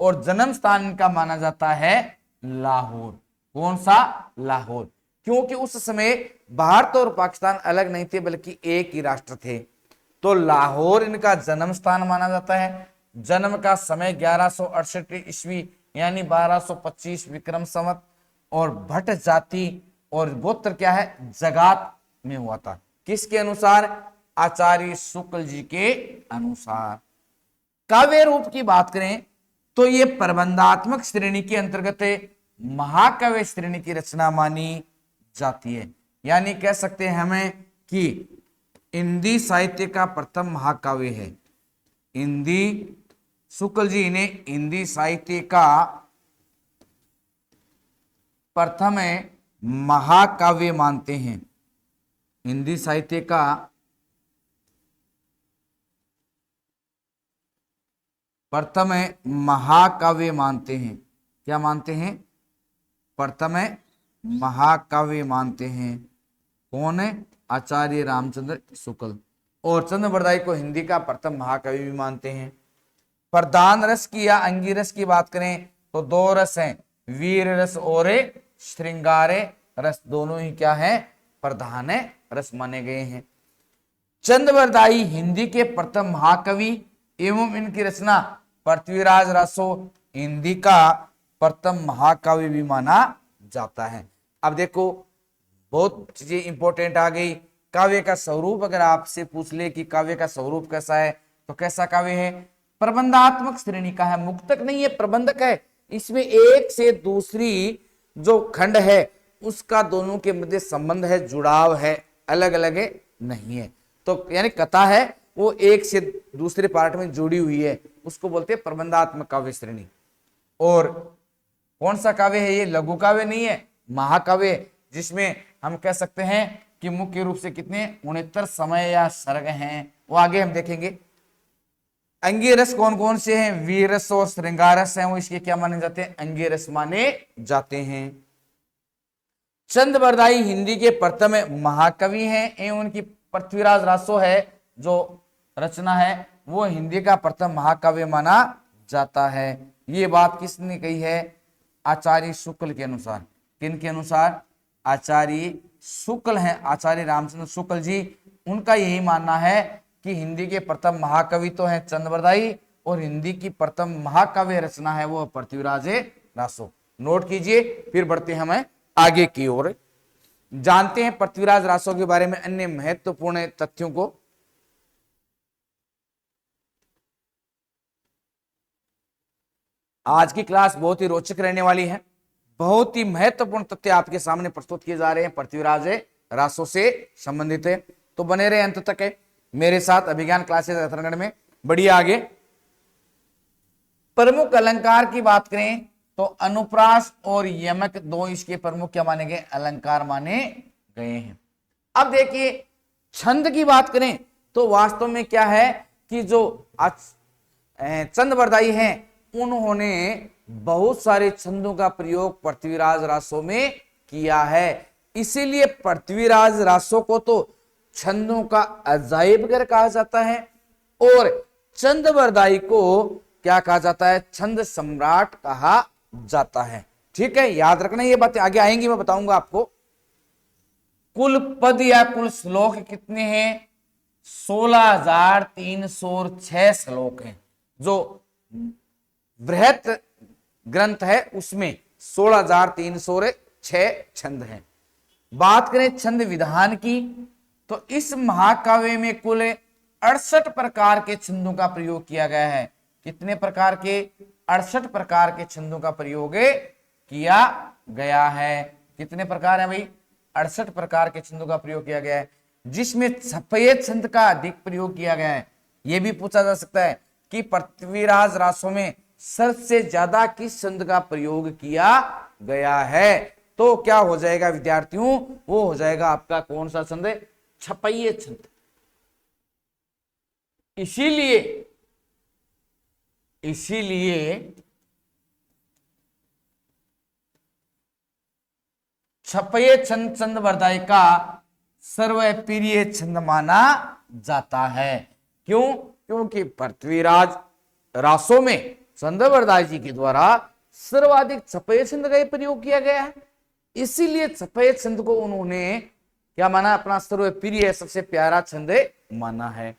और जन्म स्थान इनका माना जाता है लाहौर। कौन सा? लाहौर। क्योंकि उस समय भारत और पाकिस्तान अलग नहीं थे बल्कि एक ही राष्ट्र थे, तो लाहौर इनका जन्म स्थान माना जाता है। जन्म का समय 1168 ईस्वी यानी 1225 विक्रम संवत, और भट्ट जाति और गोत्र क्या है? जगात में हुआ था। किसके अनुसार? आचार्य शुक्ल जी के अनुसार। काव्य रूप की बात करें तो ये प्रबंधात्मक श्रेणी के अंतर्गत महाकाव्य श्रेणी की रचना मानी जाती है। यानी कह सकते हैं हमें कि हिंदी साहित्य का प्रथम महाकाव्य है। हिंदी शुक्ल जी ने हिंदी साहित्य का प्रथम महाकाव्य मानते हैं। हिंदी साहित्य का प्रथम महाकाव्य मानते हैं। क्या मानते हैं? प्रथम महाकाव्य मानते हैं। कौन है? आचार्य रामचंद्र शुक्ल। और चंद्रबरदाई को हिंदी का प्रथम महाकवि भी मानते हैं। प्रधान रस की या अंगिरस की बात करें तो 2 रस हैं, वीर रस और श्रृंगार रस, दोनों ही क्या है? प्रधान रस माने गए हैं। चंद्रबरदाई हिंदी के प्रथम महाकवि एवं इनकी रचना पृथ्वीराज रासो हिंदी का प्रथम महाकाव्य भी माना जाता है। अब देखो बहुत चीजें इंपॉर्टेंट आ गई। काव्य का स्वरूप अगर आपसे पूछ ले कि काव्य का स्वरूप कैसा है, तो कैसा काव्य है? प्रबंधात्मक श्रेणी का है, मुक्तक नहीं है, प्रबंधक है। इसमें एक से दूसरी जो खंड है उसका दोनों के मध्य संबंध है, जुड़ाव है, अलग अलग है नहीं है। तो यानी कथा है वो एक से दूसरे पार्ट में जुड़ी हुई है, उसको बोलते हैं प्रबंधात्मक काव्य श्रेणी। और कौन सा काव्य है ये? लघु काव्य नहीं है, महाकाव्य, जिसमें हम कह सकते हैं कि मुख्य रूप से कितने 69 समय या सर्ग हैं, वो आगे हम देखेंगे। अंगीय रस कौन कौन से हैं? वीर रस और श्रृंगार रस हैं, वो इसके क्या माने जाते हैं? अंगीय रस माने जाते हैं। चंद बरदाई हिंदी के प्रथम महाकवि हैं एवं उनकी पृथ्वीराज रासो है जो रचना है वो हिंदी का प्रथम महाकाव्य माना जाता है। ये बात किसने कही है? आचार्य शुक्ल के अनुसार। किन के अनुसार? आचार्य शुक्ल हैं, आचार्य रामचंद्र शुक्ल जी, उनका यही मानना है कि हिंदी के प्रथम महाकवि तो हैं चंद्रबरदाई और हिंदी की प्रथम महाकाव्य रचना है वो पृथ्वीराज रासो। नोट कीजिए, फिर बढ़ते हैं हमें आगे की ओर, जानते हैं पृथ्वीराज रासो के बारे में अन्य महत्वपूर्ण तथ्यों को। आज की क्लास बहुत ही रोचक रहने वाली है, बहुत ही महत्वपूर्ण तथ्य आपके सामने प्रस्तुत किए जा रहे हैं, पृथ्वीराज रासो से संबंधित है, तो बने रहे अंत तक है मेरे साथ अभिज्ञान क्लासेस रतनगढ़ में। बढ़िए आगे, प्रमुख अलंकार की बात करें तो अनुप्रास और यमक दो इसके प्रमुख क्या माने गए? अलंकार माने गए हैं। अब देखिए छंद की बात करें तो वास्तव में क्या है कि जो चंद्रबरदाई हैं उन्होंने बहुत सारे छंदों का प्रयोग पृथ्वीराज रासो में किया है, इसीलिए पृथ्वीराज रासो को तो छंदों का अजायब घर कहा जाता है और चंद्रबरदाई को क्या कहा जाता है? छंद सम्राट कहा जाता है। ठीक है, याद रखना ये बातें, आगे आएंगी मैं बताऊंगा आपको। कुल पद या कुल श्लोक कितने हैं? 16,306 श्लोक हैं। जो बृहत ग्रंथ है उसमें 16,306 छंद हैं। बात करें छंद विधान की तो इस महाकाव्य में कुल 68 प्रकार के छंदों का प्रयोग किया गया है। कितने प्रकार के? 68 प्रकार के छंदों का प्रयोग किया गया है। कितने प्रकार है भाई? 68 प्रकार के छंदों का प्रयोग किया गया है, जिसमें छपये छंद का अधिक प्रयोग किया गया है। यह भी पूछा जा सकता है कि पृथ्वीराज रासो में सबसे ज्यादा किस छंद का प्रयोग किया गया है? तो क्या हो जाएगा विद्यार्थियों? वो हो जाएगा आपका कौन सा छंद? छपये छंद। इसीलिए छपये छंद चंद्रबरदाई का सर्वप्रिय छंद माना जाता है। क्यों? क्योंकि पृथ्वीराज रासो में चंद्रबरदाई जी के द्वारा सर्वाधिक छपये छंद का प्रयोग किया गया है, इसीलिए छपये छंद को उन्होंने क्या माना? अपना सर्वप्रिय सबसे प्यारा छंद माना है।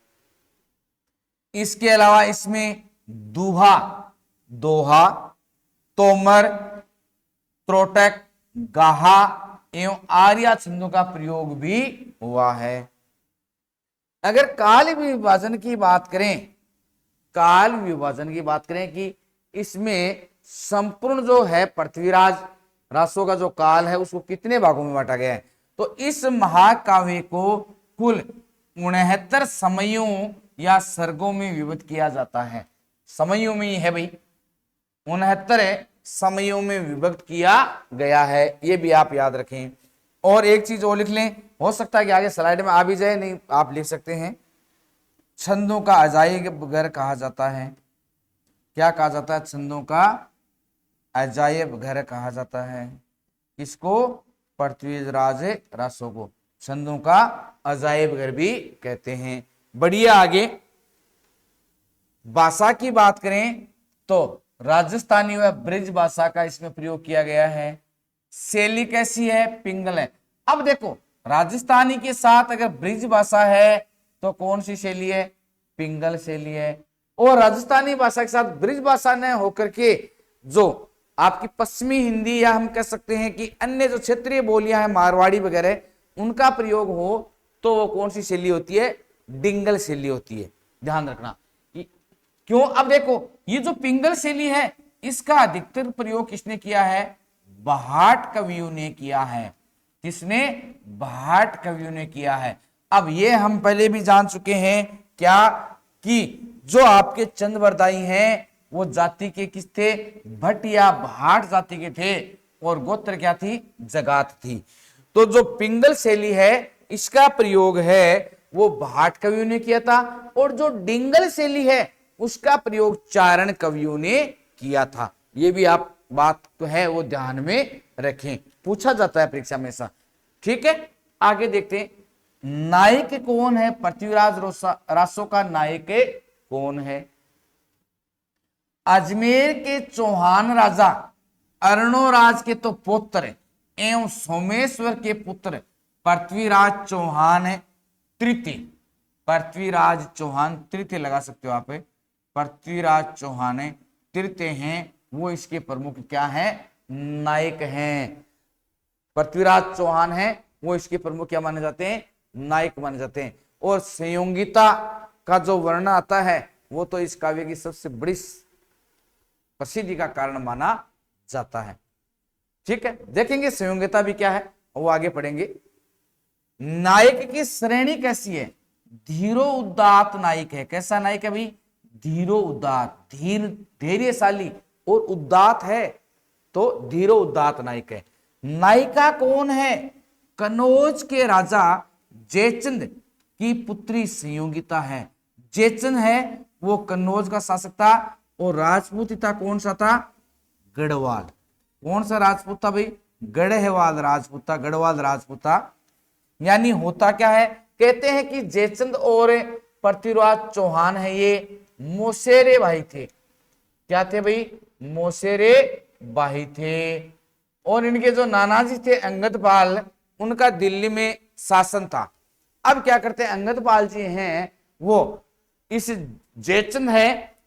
इसके अलावा इसमें दुहा, दोहा, तोमर, त्रोटक, गाहा एवं आर्या छंदों का प्रयोग भी हुआ है। अगर काल विभाजन की बात करें, कि इसमें संपूर्ण जो है पृथ्वीराज रासो का जो काल है उसको कितने भागों में बांटा गया है? तो इस महाकाव्य को कुल 69 समयों या सर्गों में विभक्त किया जाता है। समयों में ही है भाई, 69 समयों में विभक्त किया गया है, ये भी आप याद रखें। और एक चीज और लिख लें, हो सकता है कि आगे स्लाइड में आ भी जाए, नहीं आप लिख सकते हैं। छंदों का अजायब घर कहा जाता है। क्या कहा जाता है? छंदों का अजायब घर कहा जाता है। किसको? पृथ्वीराज रासो को छंदों का अजायब घर भी कहते हैं। बढ़िया आगे, भाषा की बात करें तो राजस्थानी व ब्रिज भाषा का इसमें प्रयोग किया गया है। शैली कैसी है? पिंगल है। अब देखो राजस्थानी के साथ अगर ब्रिज भाषा है तो कौन सी शैली है? पिंगल शैली है। और राजस्थानी भाषा के साथ ब्रिज भाषा न होकर के जो आपकी पश्चिमी हिंदी या हम कह सकते हैं कि अन्य जो क्षेत्रीय बोलियां हैं मारवाड़ी वगैरह, उनका प्रयोग हो तो वो कौन सी शैली होती है, डिंगल शैली होती है। ध्यान रखना क्यों। अब देखो ये जो पिंगल शैली है इसका अधिकतर प्रयोग किसने किया है, भाट कवियों ने किया है। किसने, भाट कवियों ने किया है। अब ये हम पहले भी जान चुके हैं क्या कि जो आपके चंद्रवरदाई हैं वो जाति के किस थे, भट्ट या भाट जाति के थे, और गोत्र क्या थी, जगात थी। तो जो पिंगल शैली है इसका प्रयोग है वो भाट कवियों ने किया था, और जो डिंगल शैली है उसका प्रयोग चारण कवियों ने किया था। ये भी आप बात तो है वो ध्यान में रखें, पूछा जाता है परीक्षा में ऐसा। ठीक है, आगे देखते हैं नायक कौन है, पृथ्वीराज रासो का नायक कौन है। अजमेर के चौहान राजा अर्णोराज के तो पुत्र एवं सोमेश्वर के पुत्र पृथ्वीराज चौहान है तृतीय। पृथ्वीराज चौहान तृतीय लगा सकते हो आप, पृथ्वीराज चौहान है तृतीय हैं, वो इसके प्रमुख क्या है, नायक हैं। पृथ्वीराज चौहान है वो इसके प्रमुख क्या माने जाते हैं, नायक माने जाते हैं। और संयोगिता का जो वर्णन आता है वो तो इस काव्य की सबसे बड़ी प्रसिद्धि का कारण माना जाता है। ठीक है, देखेंगे संयोगिता भी क्या है वो आगे पढ़ेंगे। नायक की श्रेणी कैसी है, धीरो उदात नायक है। कैसा नायक है भाई, धीरो उदात, धैर्यशाली और उदात है तो धीरो उदात नायक है। नायिका कौन है, कनौज के राजा जयचंद की पुत्री संयोगिता है। जयचंद है वो कन्नौज का शासक था, और राजपूतिता कौन सा था, गढ़वाल। कौन सा राजपूत था भाई, गढ़वाल राजपूत था, गढ़वाल राजपूत था। यानी होता क्या है, कहते हैं कि जयचंद और पृथ्वीराज चौहान है ये मौसेरे भाई थे। क्या थे भाई, मौसेरे भाई थे। और इनके जो नानाजी थे अंगदपाल, उनका दिल्ली में शासन था। अब क्या करते हैं, अंगदपाल जी हैं वो इस जयचंद है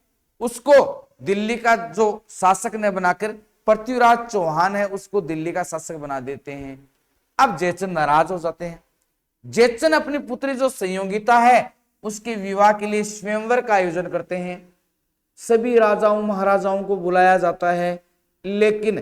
उसको दिल्ली का जो शासक ने बनाकर पृथ्वीराज चौहान है उसको दिल्ली का शासक बना देते हैं। अब जयचंद नाराज हो जाते हैं। जयचंद अपनी पुत्री जो संयोगिता है उसके विवाह के लिए स्वयंवर का आयोजन करते हैं। सभी राजाओं महाराजाओं को बुलाया जाता है, लेकिन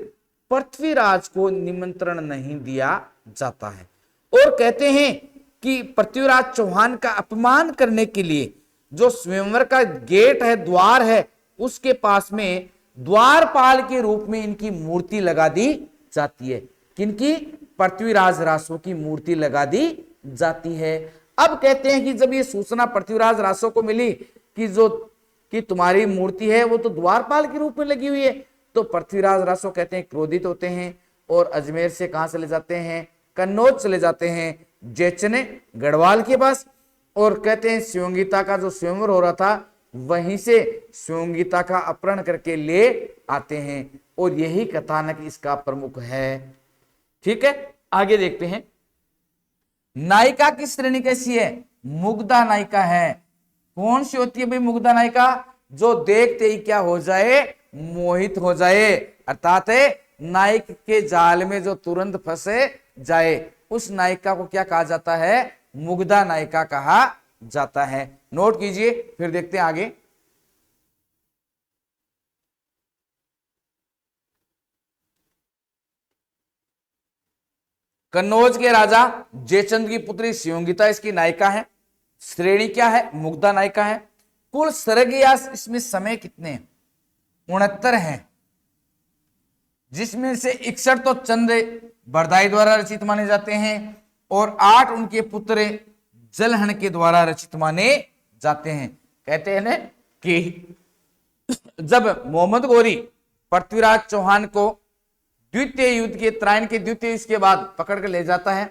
पृथ्वीराज को निमंत्रण नहीं दिया जाता है। और कहते हैं कि पृथ्वीराज चौहान का अपमान करने के लिए जो स्वयंवर का गेट है, द्वार है, उसके पास में द्वारपाल के रूप में इनकी मूर्ति लगा दी जाती है। किनकी, पृथ्वीराज रासो की मूर्ति लगा दी जाती है। अब कहते हैं कि जब ये सूचना पृथ्वीराज रासो को मिली कि तुम्हारी मूर्ति है वो तो द्वारपाल के रूप में लगी हुई है, तो पृथ्वीराज रासो कहते हैं क्रोधित होते हैं और अजमेर से कहां चले जाते हैं, कन्नौज चले जाते हैं जयचंद गढ़वाल के पास। और कहते हैं संयोगिता का जो स्वयंवर हो रहा था वहीं से संयोगिता का अपहरण करके ले आते हैं, और यही कथानक इसका प्रमुख है। ठीक है, आगे देखते हैं। नायिका की श्रेणी कैसी है, मुग्धा नायिका है। कौन सी होती है भाई मुग्धा नायिका, जो देखते ही क्या हो जाए, मोहित हो जाए, अर्थात नायक के जाल में जो तुरंत फंसे जाए, उस नायिका को क्या कहा जाता है, मुग्धा नायिका कहा जाता है। नोट कीजिए, फिर देखते हैं आगे। कन्नौज के राजा जयचंद की पुत्री संयोगिता इसकी नायिका है। श्रेणी क्या है, मुग्धा नायिका है। कुल सर्ग या इसमें समय कितने हैं, 69 हैं, जिसमें से 61 तो चंद बरदाई द्वारा रचित माने जाते हैं और 8 उनके पुत्र जलहन के द्वारा रचित माने जाते हैं। कहते हैं ना कि जब मोहम्मद गोरी पृथ्वीराज चौहान को द्वितीय युद्ध के त्रायन के द्वितीय युद्ध के बाद पकड़ कर ले जाता है,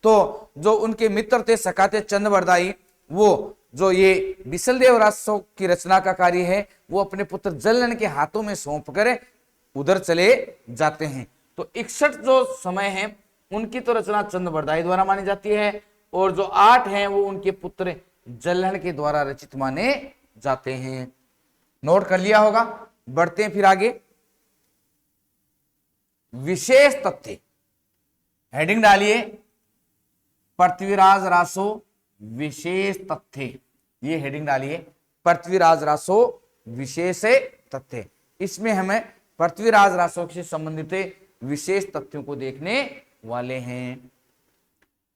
तो जो उनके मित्र थे सखा थे चंद बरदाई, वो जो ये बिसलदेव रासो की रचना का कार्य है वो अपने पुत्र जलहन के हाथों में सौंप कर उधर चले जाते हैं। तो 61 जो समय है उनकी तो रचना चंद बरदाई द्वारा मानी जाती है, और जो 8 हैं वो उनके पुत्र जलहन के द्वारा रचित माने जाते हैं। नोट कर लिया होगा, बढ़ते हैं फिर आगे। विशेष तथ्य। हेडिंग डालिए, पृथ्वीराज रासो विशेष तथ्य। ये हेडिंग डालिए, पृथ्वीराज रासो विशेष तथ्य। इसमें हमें पृथ्वीराज रासो से संबंधित विशेष तथ्यों को देखने वाले हैं।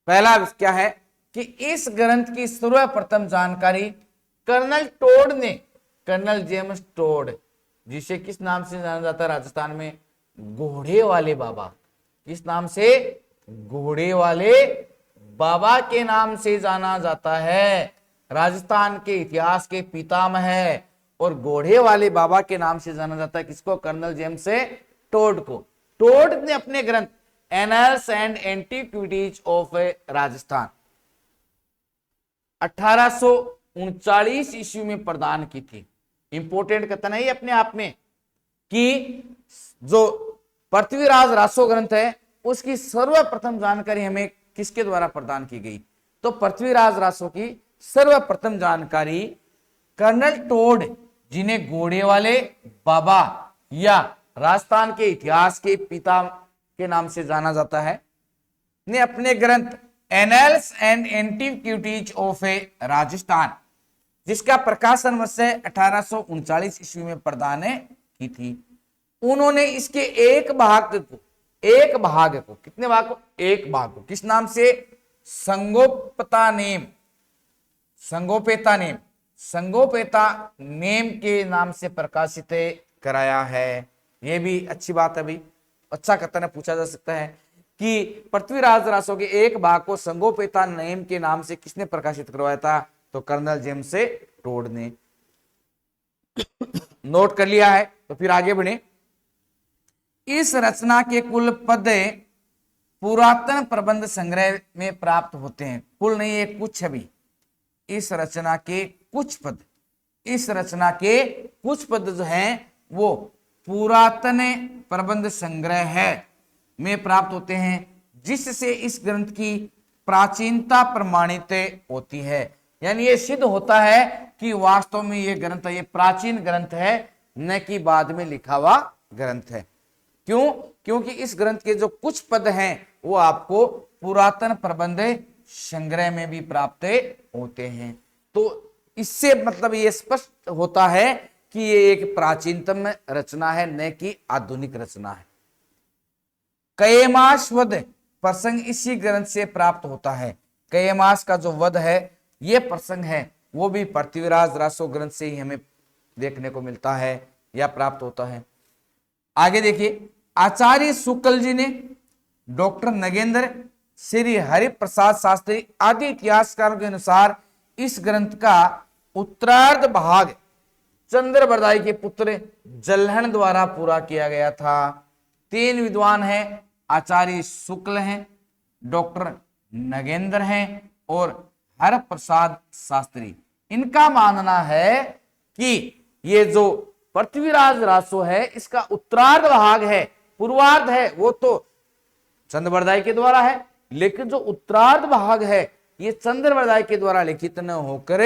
पहला क्या है कि इस ग्रंथ की सर्वप्रथम जानकारी कर्नल टोड ने, कर्नल जेम्स टोड, जिसे किस नाम से जाना जाता है राजस्थान में, घोड़े वाले बाबा। किस नाम से? घोड़े वाले बाबा के नाम से जाना जाता है। राजस्थान के इतिहास के पितामह है और घोड़े वाले बाबा के नाम से जाना जाता है किसको? कर्नल जेम्स टोड को। टोड ने अपने ग्रंथ annuls and antiquities of Rajasthan 1839 ईस्वी में प्रदान की थी। इंपोर्टेंट कथन है ये अपने आप में कि जो पृथ्वीराज रासो ग्रंथ है उसकी सर्वप्रथम जानकारी हमें किसके द्वारा प्रदान की गई? तो पृथ्वीराज रासो की सर्वप्रथम जानकारी कर्नल टोड, जिन्हें घोड़े वाले बाबा या राजस्थान के इतिहास के पिता के नाम से जाना जाता है, ने अपने ग्रंथ annuls and antiquities of Rajasthan, जिसका प्रकाशन वर्ष 1839 ईस्वी में प्रदान की थी। उन्होंने इसके एक भाग को कितने भाग को? एक भाग को किस नाम से? संगोपेता नेम के नाम से प्रकाशित कराया है। यह भी अच्छी बात है भाई, अच्छा कथन है, पूछा जा सकता है कि पृथ्वीराज रासो के एक भाग को संगोपेता नेम के नाम से किसने प्रकाशित करवाया था? तो कर्नल जेम्स टोड ने। नोट कर लिया है तो फिर आगे बढ़े। इस रचना के कुल पद पुरातन प्रबंध संग्रह में प्राप्त होते हैं। कुल नहीं, एक कुछ है भी। इस रचना के कुछ पद जो हैं वो पुरातन प्रबंध संग्रह में प्राप्त होते हैं, जिससे इस ग्रंथ की प्राचीनता प्रमाणित होती है। यानी ये सिद्ध होता है कि वास्तव में ये ग्रंथ, ये प्राचीन ग्रंथ है, न कि बाद में लिखा हुआ ग्रंथ है। क्यों? क्योंकि इस ग्रंथ के जो कुछ पद हैं वो आपको पुरातन प्रबंध संग्रह में भी प्राप्त होते हैं। तो इससे मतलब ये स्पष्ट होता है कि ये एक प्राचीनतम रचना है, न कि आधुनिक रचना है। कयमास वध प्रसंग इसी ग्रंथ से प्राप्त होता है। कयमास का जो वध है, ये प्रसंग है, वो भी पृथ्वीराज रासो ग्रंथ से ही हमें देखने को मिलता है या प्राप्त होता है। आगे देखिए, आचार्य शुक्ल जी ने, डॉक्टर नगेंद्र, श्री हरिप्रसाद शास्त्री आदि इतिहासकारों के अनुसार इस ग्रंथ का उत्तरार्ध भाग चंद्रबरदाई के पुत्र जल्हन द्वारा पूरा किया गया था। 3 विद्वान हैं, आचार्य शुक्ल हैं, डॉक्टर नगेंद्र हैं और हरप्रसाद शास्त्री। इनका मानना है कि ये जो पृथ्वीराज रासो है इसका उत्तरार्ध भाग है, पूर्वार्ध है वो तो चंद्रबरदाई के द्वारा है, लेकिन जो उत्तरार्ध भाग है ये चंद्रबरदाई के द्वारा लिखित न होकर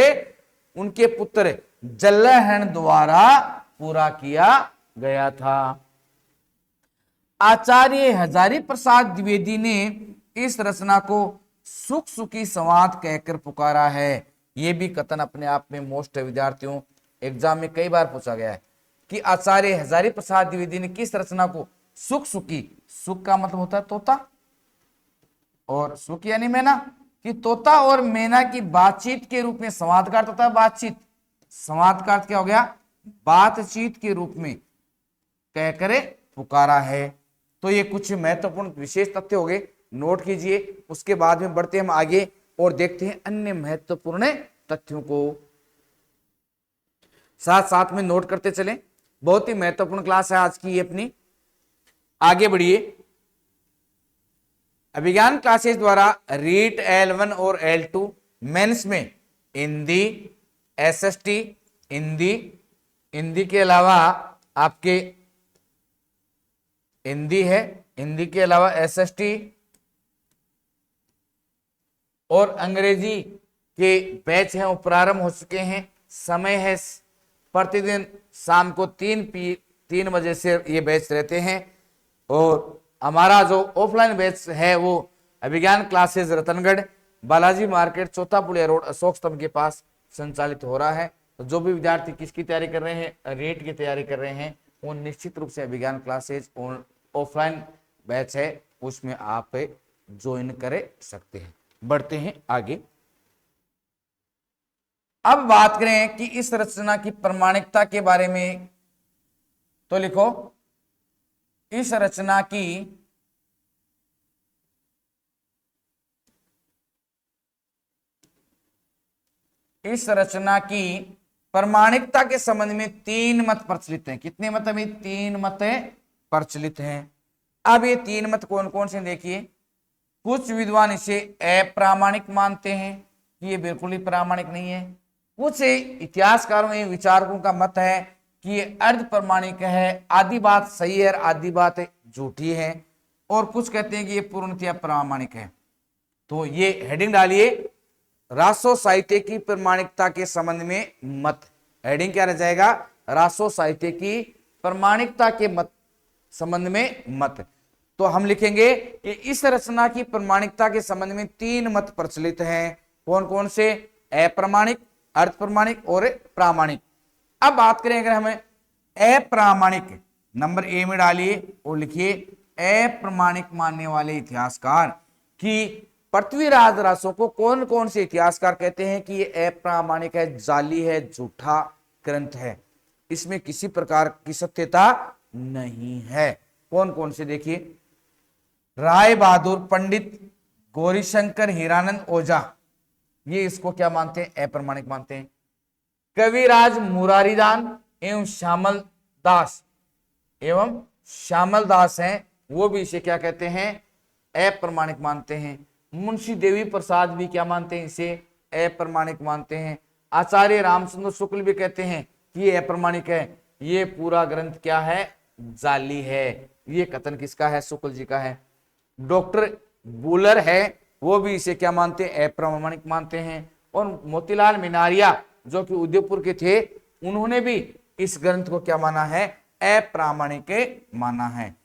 उनके पुत्र जल्लहन द्वारा पूरा किया गया था। आचार्य हजारी प्रसाद द्विवेदी ने इस रचना को सुख सुखी संवाद कहकर पुकारा है। यह भी कथन अपने आप में मोस्ट विद्यार्थियों एग्जाम में कई बार पूछा गया है कि आचार्य हजारी प्रसाद द्विवेदी ने किस रचना को सुख सुखी, सुख का मतलब होता है तोता और सुख यानी मैना, कि तोता और मैना की बातचीत के रूप में, संवाद का अर्थ होता है बातचीत, संवाद का अर्थ क्या हो गया? बातचीत के रूप में कहकर पुकारा है। तो ये कुछ महत्वपूर्ण विशेष तथ्य हो गए, नोट कीजिए। उसके बाद में बढ़ते हम आगे और देखते हैं अन्य महत्वपूर्ण तथ्यों को, साथ साथ में नोट करते चलें। बहुत ही महत्वपूर्ण क्लास है आज की ये अपनी। आगे बढ़िए। अभिज्ञान क्लासेस द्वारा रीट L1 और L2 मेंस में हिंदी, SST, हिंदी के अलावा आपके हिंदी है, हिंदी के अलावा SST और अंग्रेजी के बैच हैं वो प्रारंभ हो चुके हैं। समय है प्रतिदिन शाम को 3 बजे से ये बैच रहते हैं और हमारा जो ऑफलाइन बैच है वो अभिज्ञान क्लासेस रतनगढ़, बालाजी मार्केट, चौथा पुलिया रोड, अशोक स्तंभ के पास संचालित हो रहा है। तो जो भी विद्यार्थी किसकी तैयारी कर रहे हैं, रेट की तैयारी कर रहे हैं, वो निश्चित रूप से अभिज्ञान क्लासेज ऑफलाइन बैच है उसमें आप ज्वाइन कर सकते हैं। बढ़ते हैं आगे। अब बात करें कि इस रचना की प्रामाणिकता के बारे में, तो लिखो इस रचना की प्रामाणिकता के संबंध में 3 मत प्रचलित हैं। कितने मत? अभी 3 मत प्रचलित हैं। अब ये 3 मत कौन कौन से देखिए। कुछ विद्वान इसे अप्रामाणिक मानते हैं कि ये बिल्कुल ही प्रामाणिक नहीं है। कुछ इतिहासकारों एवं विचारकों का मत है कि ये अर्ध प्रामाणिक है, आधी बात सही है और आधी बात झूठी है, और कुछ कहते हैं कि ये पूर्णतया प्रामाणिक है। तो ये हेडिंग डालिए, रासो साहित्य की प्रामाणिकता के संबंध में मत। हेडिंग क्या रह जाएगा? रासो साहित्य की प्रामाणिकता के मत संबंध में मत। तो हम लिखेंगे कि इस रचना की प्रामाणिकता के संबंध में 3 मत प्रचलित हैं। कौन कौन से? अप्रामाणिक, अर्ध प्रामाणिक और प्रामाणिक। अब बात करें अगर हमें अप्रामाणिक, नंबर ए में डालिए और लिखिए अप्रामाणिक मानने वाले इतिहासकार की पृथ्वीराज रासो को कौन कौन से इतिहासकार कहते हैं कि ये अप्रामाणिक है, जाली है, झूठा ग्रंथ है, इसमें किसी प्रकार की सत्यता नहीं है। कौन कौन से देखिए। राय बहादुर पंडित, गौरीशंकर हीरानंद ओझा, ये इसको क्या मानते हैं? अप्रामाणिक मानते हैं। कविराज मुरारीदान एवं श्यामल दास हैं, वो भी इसे क्या कहते हैं? अप्रामाणिक मानते हैं। मुंशी देवी प्रसाद भी क्या मानते हैं? इसे अप्रामाणिक मानते हैं। आचार्य रामचंद्र शुक्ल भी कहते हैं कि ये अप्रामाणिक है, ये पूरा ग्रंथ क्या है? जाली है। ये कथन किसका है? शुक्ल जी का है। डॉक्टर बुलर है, वो भी इसे क्या मानते हैं? अप्रामाणिक मानते हैं। और मोतीलाल मीनारिया जो कि उदयपुर के थे, उन्होंने भी इस ग्रंथ को क्या माना है? अप्रामाणिक माना है।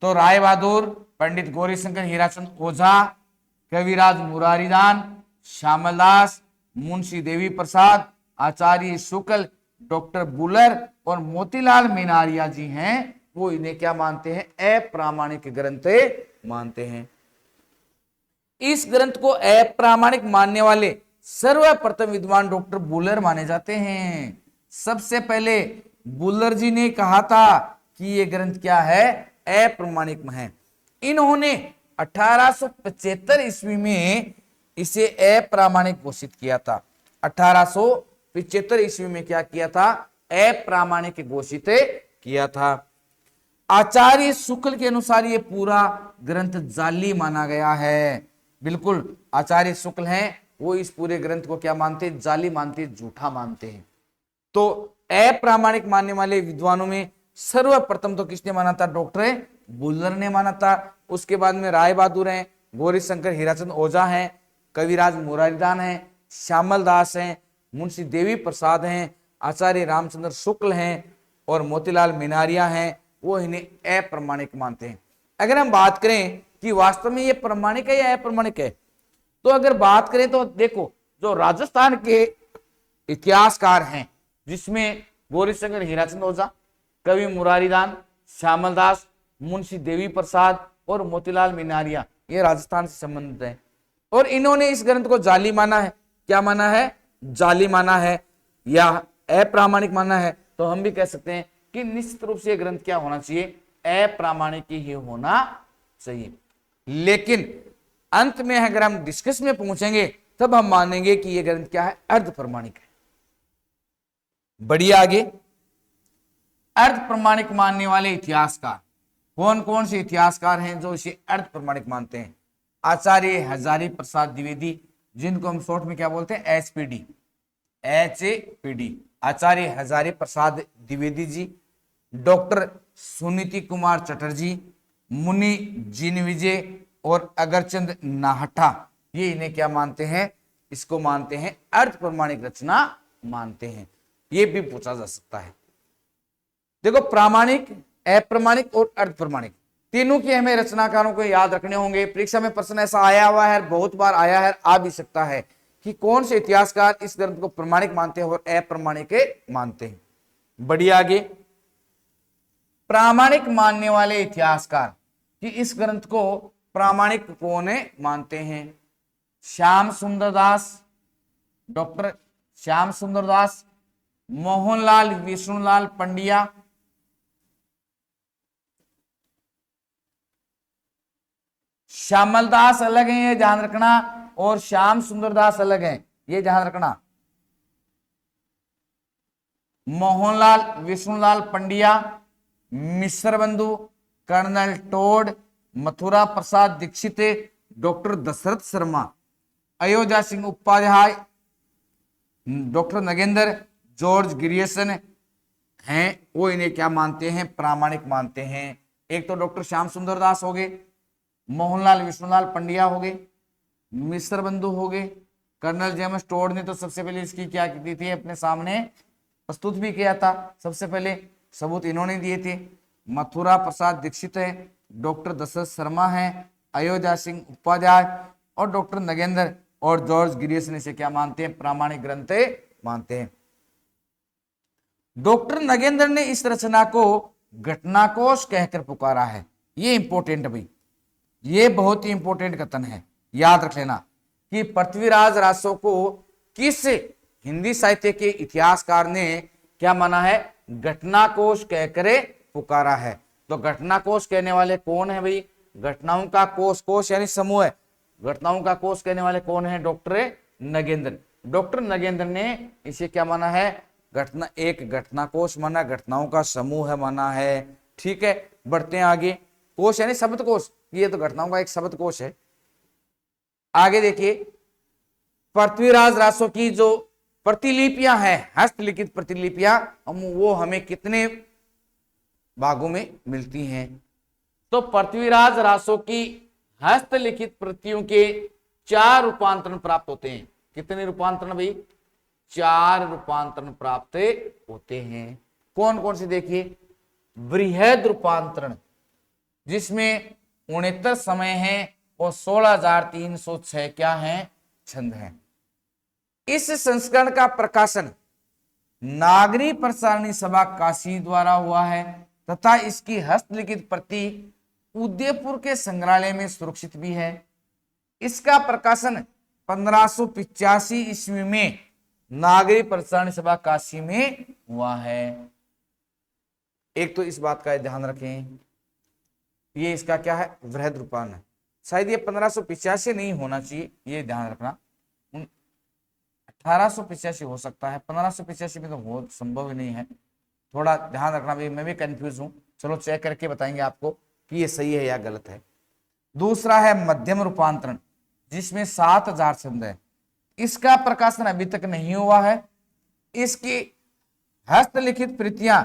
तो राय बहादुर, पंडित गौरीशंकर हीराचंद ओझा, कविराज मुरारीदान, श्यामलदास, मुंशी देवी प्रसाद, आचार्य शुक्ल, डॉक्टर बुलर और मोतीलाल मीनारिया जी हैं, वो इन्हें क्या मानते हैं? अप्रामाणिक ग्रंथ मानते हैं। इस ग्रंथ को अप्रामाणिक मानने वाले सर्वप्रथम विद्वान डॉक्टर बुलर माने जाते हैं। सबसे पहले बुलर जी ने कहा था कि ये ग्रंथ क्या है? अप्रामाणिक है। इन्होंने 1875 ईस्वी में इसे अप्रामाणिक घोषित किया था। 1875 ईस्वी में क्या किया था? अप्रामाणिक घोषित किया था। आचार्य शुक्ल के अनुसार ये पूरा ग्रंथ जाली माना गया है। बिल्कुल, आचार्य शुक्ल हैं, वो इस पूरे ग्रंथ को क्या मानते हैं? जाली मानते हैं, झूठा मानते हैं। तो अप्रामाणिक मानने वाले विद्वानों में सर्वप्रथम तो किसने माना था? डॉक्टर बुलर ने माना था। उसके बाद में राय बहादुर हैं, गौरीशंकर हीराचंद ओझा हैं, कविराज मुरारीदान हैं, श्यामल दास हैं, मुंशी देवी प्रसाद हैं, आचार्य रामचंद्र शुक्ल हैं और मोतीलाल मीनारिया हैं, वो इन्हें अप्रामाणिक मानते हैं। अगर हम बात करें कि वास्तव में ये प्रामाणिक है या अप्रामाणिक है, तो अगर बात करें तो देखो, जो राजस्थान के इतिहासकार हैं जिसमें गौरीशंकर हीराचंद ओझा, कवि मुरारीदान, श्यामल दास, मुंशी देवी प्रसाद और मोतीलाल मीनारिया, ये राजस्थान से संबंधित हैं और इन्होंने इस ग्रंथ को जाली माना है। क्या माना है? जाली माना है या अप्रामाणिक माना है। तो हम भी कह सकते हैं कि निश्चित रूप से यह ग्रंथ क्या होना चाहिए? अप्रामाणिक ही होना चाहिए। लेकिन अंत में अगर हम डिस्कस में पहुंचेंगे तब हम मानेंगे कि यह ग्रंथ क्या है? अर्ध प्रमाणिक है। बढ़िया, आगे अर्ध प्रमाणिक मानने वाले इतिहासकार कौन कौन से इतिहासकार हैं जो इसे अर्ध प्रमाणिक मानते हैं? आचार्य हजारी प्रसाद द्विवेदी, जिनको हम शॉर्ट में क्या बोलते हैं? एचपीडी। आचार्य हजारी प्रसाद द्विवेदी जी, डॉक्टर सुनीति कुमार चटर्जी, मुनि जिन विजय और अगरचंद नाहटा, ये इन्हें क्या मानते हैं? इसको मानते हैं अर्ध प्रमाणिक रचना मानते हैं। ये भी पूछा जा सकता है। देखो, प्रामाणिक, अप्रामाणिक और अर्ध प्रमाणिक, तीनों की हमें रचनाकारों को याद रखने होंगे। परीक्षा में प्रश्न ऐसा आया हुआ है, बहुत बार आया है, आ भी सकता है कि कौन से इतिहासकार इस ग्रंथ को प्रमाणिक मानते हैं और अप्रमाणिक मानते हैं। बढ़िया आगे, प्रामाणिक मानने वाले इतिहासकार कि इस ग्रंथ को प्रामाणिक कौन मानते हैं? श्याम सुंदर दास, डॉक्टर श्याम सुंदर दास, मोहनलाल विष्णुलाल पंड्या, श्यामल दास अलग है, ये ध्यान रखना, और श्याम सुंदर दास अलग है, ये ध्यान रखना। Mohanlal Vishnulal Pandya, Mishra Bandhu, colonel Tod, Mathura Prasad Dikshit, doctor Dasharath Sharma, Ayodhya Singh Upadhyay, doctor Nagendra, George Grierson हैं, वो इन्हें क्या मानते हैं? प्रामाणिक मानते हैं। एक तो डॉक्टर श्याम सुंदर दास हो गए, मोहनलाल विष्णुलाल पंड्या हो गए, मिश्र बंधु हो गए, कर्नल जेम्स टोड ने तो सबसे पहले इसकी क्या की थी, अपने सामने प्रस्तुत भी किया था, सबसे पहले सबूत इन्होंने दिए थे। मथुरा प्रसाद दीक्षित है, डॉक्टर दशरथ शर्मा है, अयोध्या सिंह उपाध्याय और डॉक्टर नगेंद्र और जॉर्ज ग्रियर्सन इसे क्या मानते हैं? प्रामाणिक ग्रंथ मानते हैं। डॉक्टर नगेंद्र ने इस रचना को घटनाकोश कहकर पुकारा है। ये इंपॉर्टेंट भाई, ये बहुत ही इंपॉर्टेंट कथन है, याद रख लेना कि पृथ्वीराज रासो को किस हिंदी साहित्य के इतिहासकार ने क्या माना है? घटनाकोश कहकर पुकारा है। तो घटनाकोश कहने वाले कौन है भाई? घटनाओं का कोश, कोश यानी समूह है, घटनाओं का कोश कहने वाले कौन है? डॉक्टर नगेंद्र। डॉक्टर नगेंद्र ने इसे क्या माना है? घटना, एक घटनाकोश माना, घटनाओं का समूह है माना है। ठीक है, बढ़ते हैं आगे। कोश यानी शब्द कोश, ये तो घटनाओं का एक शब्द कोश है। आगे देखिए, पृथ्वीराज रासो की जो प्रतिलिपियां हैं, हस्तलिखित प्रतिलिपियां, वो हमें कितने भागों में मिलती हैं? तो पृथ्वीराज रासो की हस्तलिखित प्रतियों के 4 रूपांतरण प्राप्त होते हैं। कितने रूपांतरण भाई? 4 रूपांतरण प्राप्त होते हैं। कौन कौन से? देखिए, बृहद रूपांतरण जिसमें 69 समय है और 16,306 क्या है? छंद हैं। इस संस्करण का प्रकाशन नागरी प्रसारणी सभा काशी द्वारा हुआ है तथा इसकी हस्तलिखित प्रति उदयपुर के संग्रहालय में सुरक्षित भी है। इसका प्रकाशन 1585 ईस्वी में नागरी प्रसारणी सभा काशी में हुआ है। एक तो इस बात का ध्यान रखें, ये इसका क्या है? वृहद रूपांतरण है। शायद ये 1585 नहीं होना चाहिए, ये ध्यान रखना, 1885 हो सकता है, 1585 में तो बहुत संभव ही नहीं है, थोड़ा ध्यान रखना भाई, मैं भी कंफ्यूज हूं। चलो चेक करके बताएंगे आपको कि ये सही है या गलत है। दूसरा है मध्यम रूपांतरण जिसमें 7,000 छंद है। इसका प्रकाशन अभी तक नहीं हुआ है। इसकी हस्तलिखित प्रतियां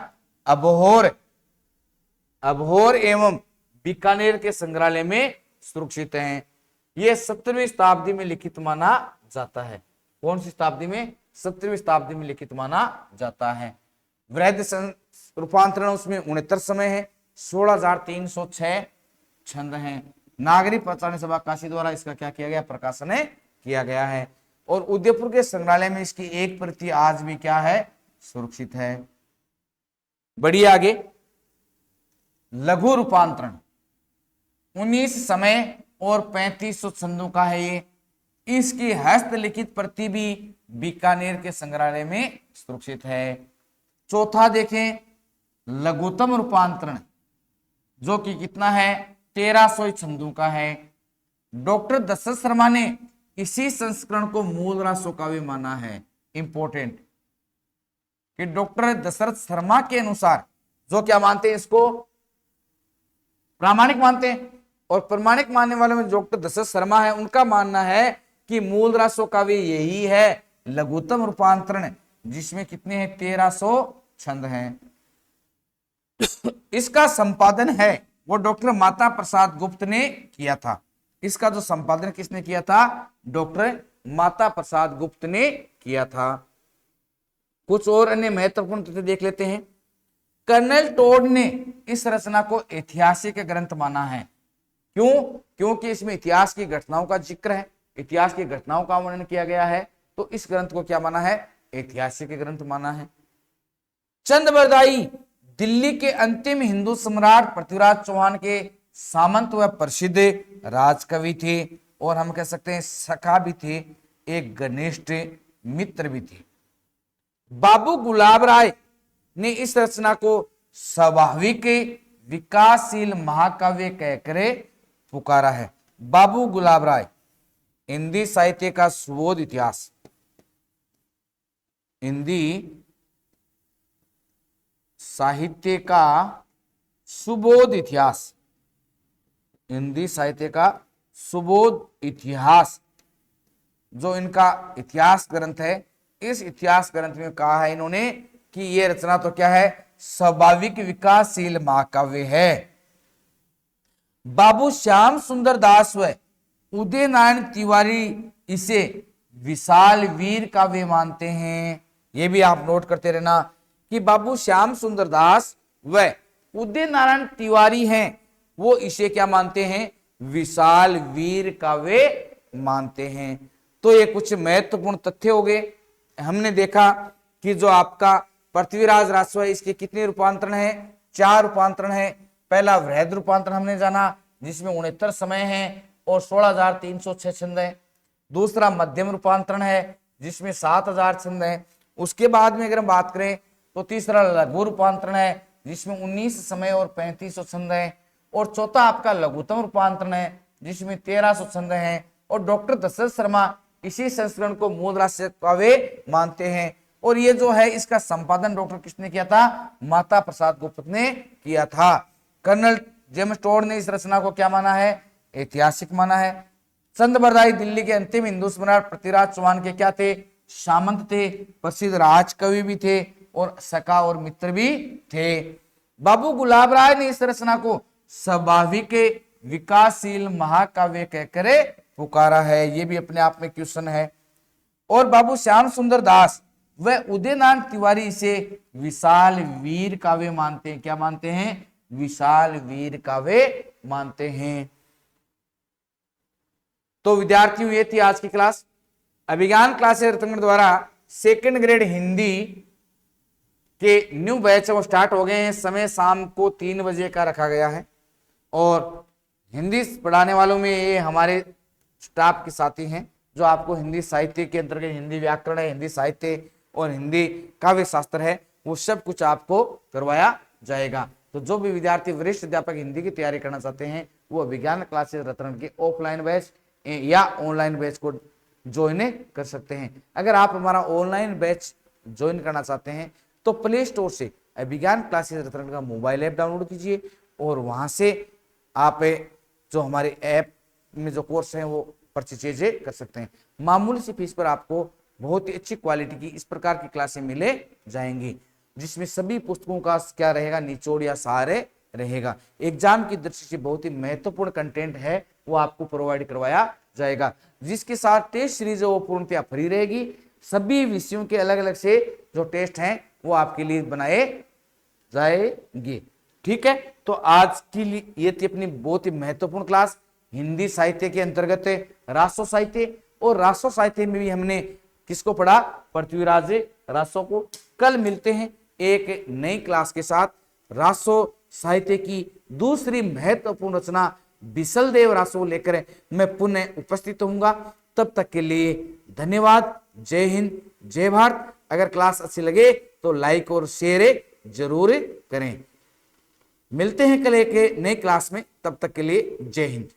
अबोहर एवं बीकानेर के संग्रहालय में सुरक्षित हैं। यह 17वीं शताब्दी में लिखित माना जाता है। कौन सी शताब्दी में? 17वीं शताब्दी में लिखित माना जाता है। वृहद रूपांतरण उसमें 69 समय है, 16,306 छंद हैं। नागरी प्रसारणी सभा काशी द्वारा इसका क्या किया गया? प्रकाशन किया गया है। और उदयपुर के संग्रहालय में इसकी एक प्रति आज भी क्या है? सुरक्षित है। बढ़िए आगे, लघु रूपांतरण 19 समय और 3500 छंदों का है ये। इसकी हस्तलिखित प्रति भी बीकानेर के संग्रहालय में सुरक्षित है। चौथा देखें, लघुतम रूपांतरण जो कि कितना है? 1300 छंदों का है। डॉक्टर दशरथ शर्मा ने इसी संस्करण को मूल रासो काव्य माना है। इंपॉर्टेंट कि डॉक्टर दशरथ शर्मा के अनुसार जो क्या मानते हैं? इसको प्रामाणिक मानते हैं। और प्रमाणिक मानने वालों में डॉक्टर दशरथ शर्मा है, उनका मानना है कि मूल रासो काव्य यही है लघुतम रूपांतरण, जिसमें कितने हैं? 1300 छंद हैं। इसका संपादन है वो डॉक्टर माता प्रसाद गुप्त ने किया था। इसका जो संपादन किसने किया था? डॉक्टर माता प्रसाद गुप्त ने किया था। कुछ और अन्य महत्वपूर्ण तथ्य देख लेते हैं। कर्नल टोड ने इस रचना को ऐतिहासिक ग्रंथ माना है। क्यों? क्योंकि इसमें इतिहास की घटनाओं का जिक्र है, इतिहास की घटनाओं का वर्णन किया गया है, तो इस ग्रंथ को क्या माना है? ऐतिहासिक ग्रंथ माना है। चंद बरदाई दिल्ली के अंतिम हिंदू सम्राट पृथ्वीराज चौहान के सामंत व प्रसिद्ध राजकवि थे, और हम कह सकते हैं सखा भी थे, एक घनिष्ठ मित्र भी थे। बाबू गुलाब राय ने इस रचना को स्वाभाविक विकासशील महाकाव्य कहकर पुकारा है। बाबू गुलाब राय, हिंदी साहित्य का सुबोध इतिहास, हिंदी साहित्य का सुबोध इतिहास, हिंदी साहित्य का सुबोध इतिहास, जो इनका इतिहास ग्रंथ है, इस इतिहास ग्रंथ में कहा है इन्होंने कि यह रचना तो क्या है? स्वाभाविक विकासशील महाकाव्य है। बाबू श्याम सुंदर दास व उदय नारायण तिवारी इसे विशाल वीर काव्य मानते हैं। यह भी आप नोट करते रहना कि बाबू श्याम सुंदर दास व उदय नारायण तिवारी हैं, वो इसे क्या मानते हैं? विशाल वीर काव्य मानते हैं। तो ये कुछ महत्वपूर्ण तथ्य हो गए। हमने देखा कि जो आपका पृथ्वीराज राजस्व है, इसके कितने रूपांतरण है? 4 रूपांतरण है। पहला वृहद रूपांतरण हमने जाना, जिसमें 69 समय है और 16,306 छंद है। दूसरा मध्यम रूपांतरण है, जिसमें 7,000 छंद है। उसके बाद में अगर हम बात करें तो तीसरा लघु रूपांतरण है, जिसमें 19 समय और 3500 छंद है। और चौथा आपका लघुतम रूपांतरण है, जिसमें 1300 छंद है। और डॉक्टर दशरथ शर्मा इसी संस्करण को मूल राष्ट्रीय काव्य मानते हैं। और ये जो है इसका संपादन डॉक्टर किसने किया था? माता प्रसाद गुप्त ने किया था। कर्नल जेम्स टोड ने इस रचना को क्या माना है? ऐतिहासिक माना है। चंद बरदाई दिल्ली के अंतिम हिंदू सम्राट पृथ्वीराज चौहान के क्या थे? सामंत थे, प्रसिद्ध राजकवि भी थे और सखा और मित्र भी थे। बाबू गुलाब राय ने इस रचना को स्वाभाविक विकासशील महाकाव्य कहकर पुकारा है। ये भी अपने आप में क्वेश्चन है। और बाबू श्याम सुंदर दास व उदय नारायण तिवारी इसे विशाल वीर काव्य मानते हैं। क्या मानते हैं? विशाल वीर काव्य मानते हैं। तो विद्यार्थियों, ये थी आज की क्लास। अभिज्ञान क्लासेस रतनगढ़ द्वारा 2nd ग्रेड हिंदी के न्यू बैच वो स्टार्ट हो गए हैं। समय शाम को 3 बजे का रखा गया है। और हिंदी पढ़ाने वालों में ये हमारे स्टाफ के साथी हैं, जो आपको हिंदी साहित्य के अंतर्गत हिंदी व्याकरण है, हिंदी साहित्य और हिंदी काव्य शास्त्र है, वो सब कुछ आपको करवाया जाएगा। तो जो भी विद्यार्थी वरिष्ठ अध्यापक हिंदी की तैयारी करना चाहते हैं, वो विज्ञान क्लासेस रतनगढ़ के ऑफलाइन बैच या ऑनलाइन बैच को ज्वाइन कर सकते हैं। अगर आप हमारा ऑनलाइन बैच ज्वाइन करना चाहते हैं तो प्ले स्टोर से विज्ञान क्लासेस रतनगढ़ का मोबाइल ऐप डाउनलोड कीजिए और वहां से आप जो हमारे ऐप में जो कोर्स हैं वो परचेज कर सकते हैं। मामूली सी फीस पर आपको बहुत ही अच्छी क्वालिटी की इस प्रकार की क्लासें मिले जाएंगी, जिसमें सभी पुस्तकों का क्या रहेगा? निचोड़ या सारे रहेगा। एग्जाम की दृष्टि से बहुत ही महत्वपूर्ण कंटेंट है, वो आपको प्रोवाइड करवाया जाएगा। जिसके साथ टेस्ट सीरीज है वो पूर्णतः फ्री रहेगी। सभी विषयों के अलग अलग से जो टेस्ट हैं वो आपके लिए बनाए जाएंगे। ठीक है, तो आज की लिए ये थी अपनी बहुत ही महत्वपूर्ण क्लास हिंदी साहित्य के अंतर्गत रासो साहित्य। और रासो साहित्य में भी हमने किसको पढ़ा? पृथ्वीराज रासो को। कल मिलते हैं एक नई क्लास के साथ। रासो साहित्य की दूसरी महत्वपूर्ण रचना बिसलदेव रासो लेकर मैं पुनः उपस्थित होऊंगा। तब तक के लिए धन्यवाद। जय हिंद, जय भारत। अगर क्लास अच्छी लगे तो लाइक और शेयर जरूर करें। मिलते हैं कल एक नई क्लास में, तब तक के लिए जय हिंद।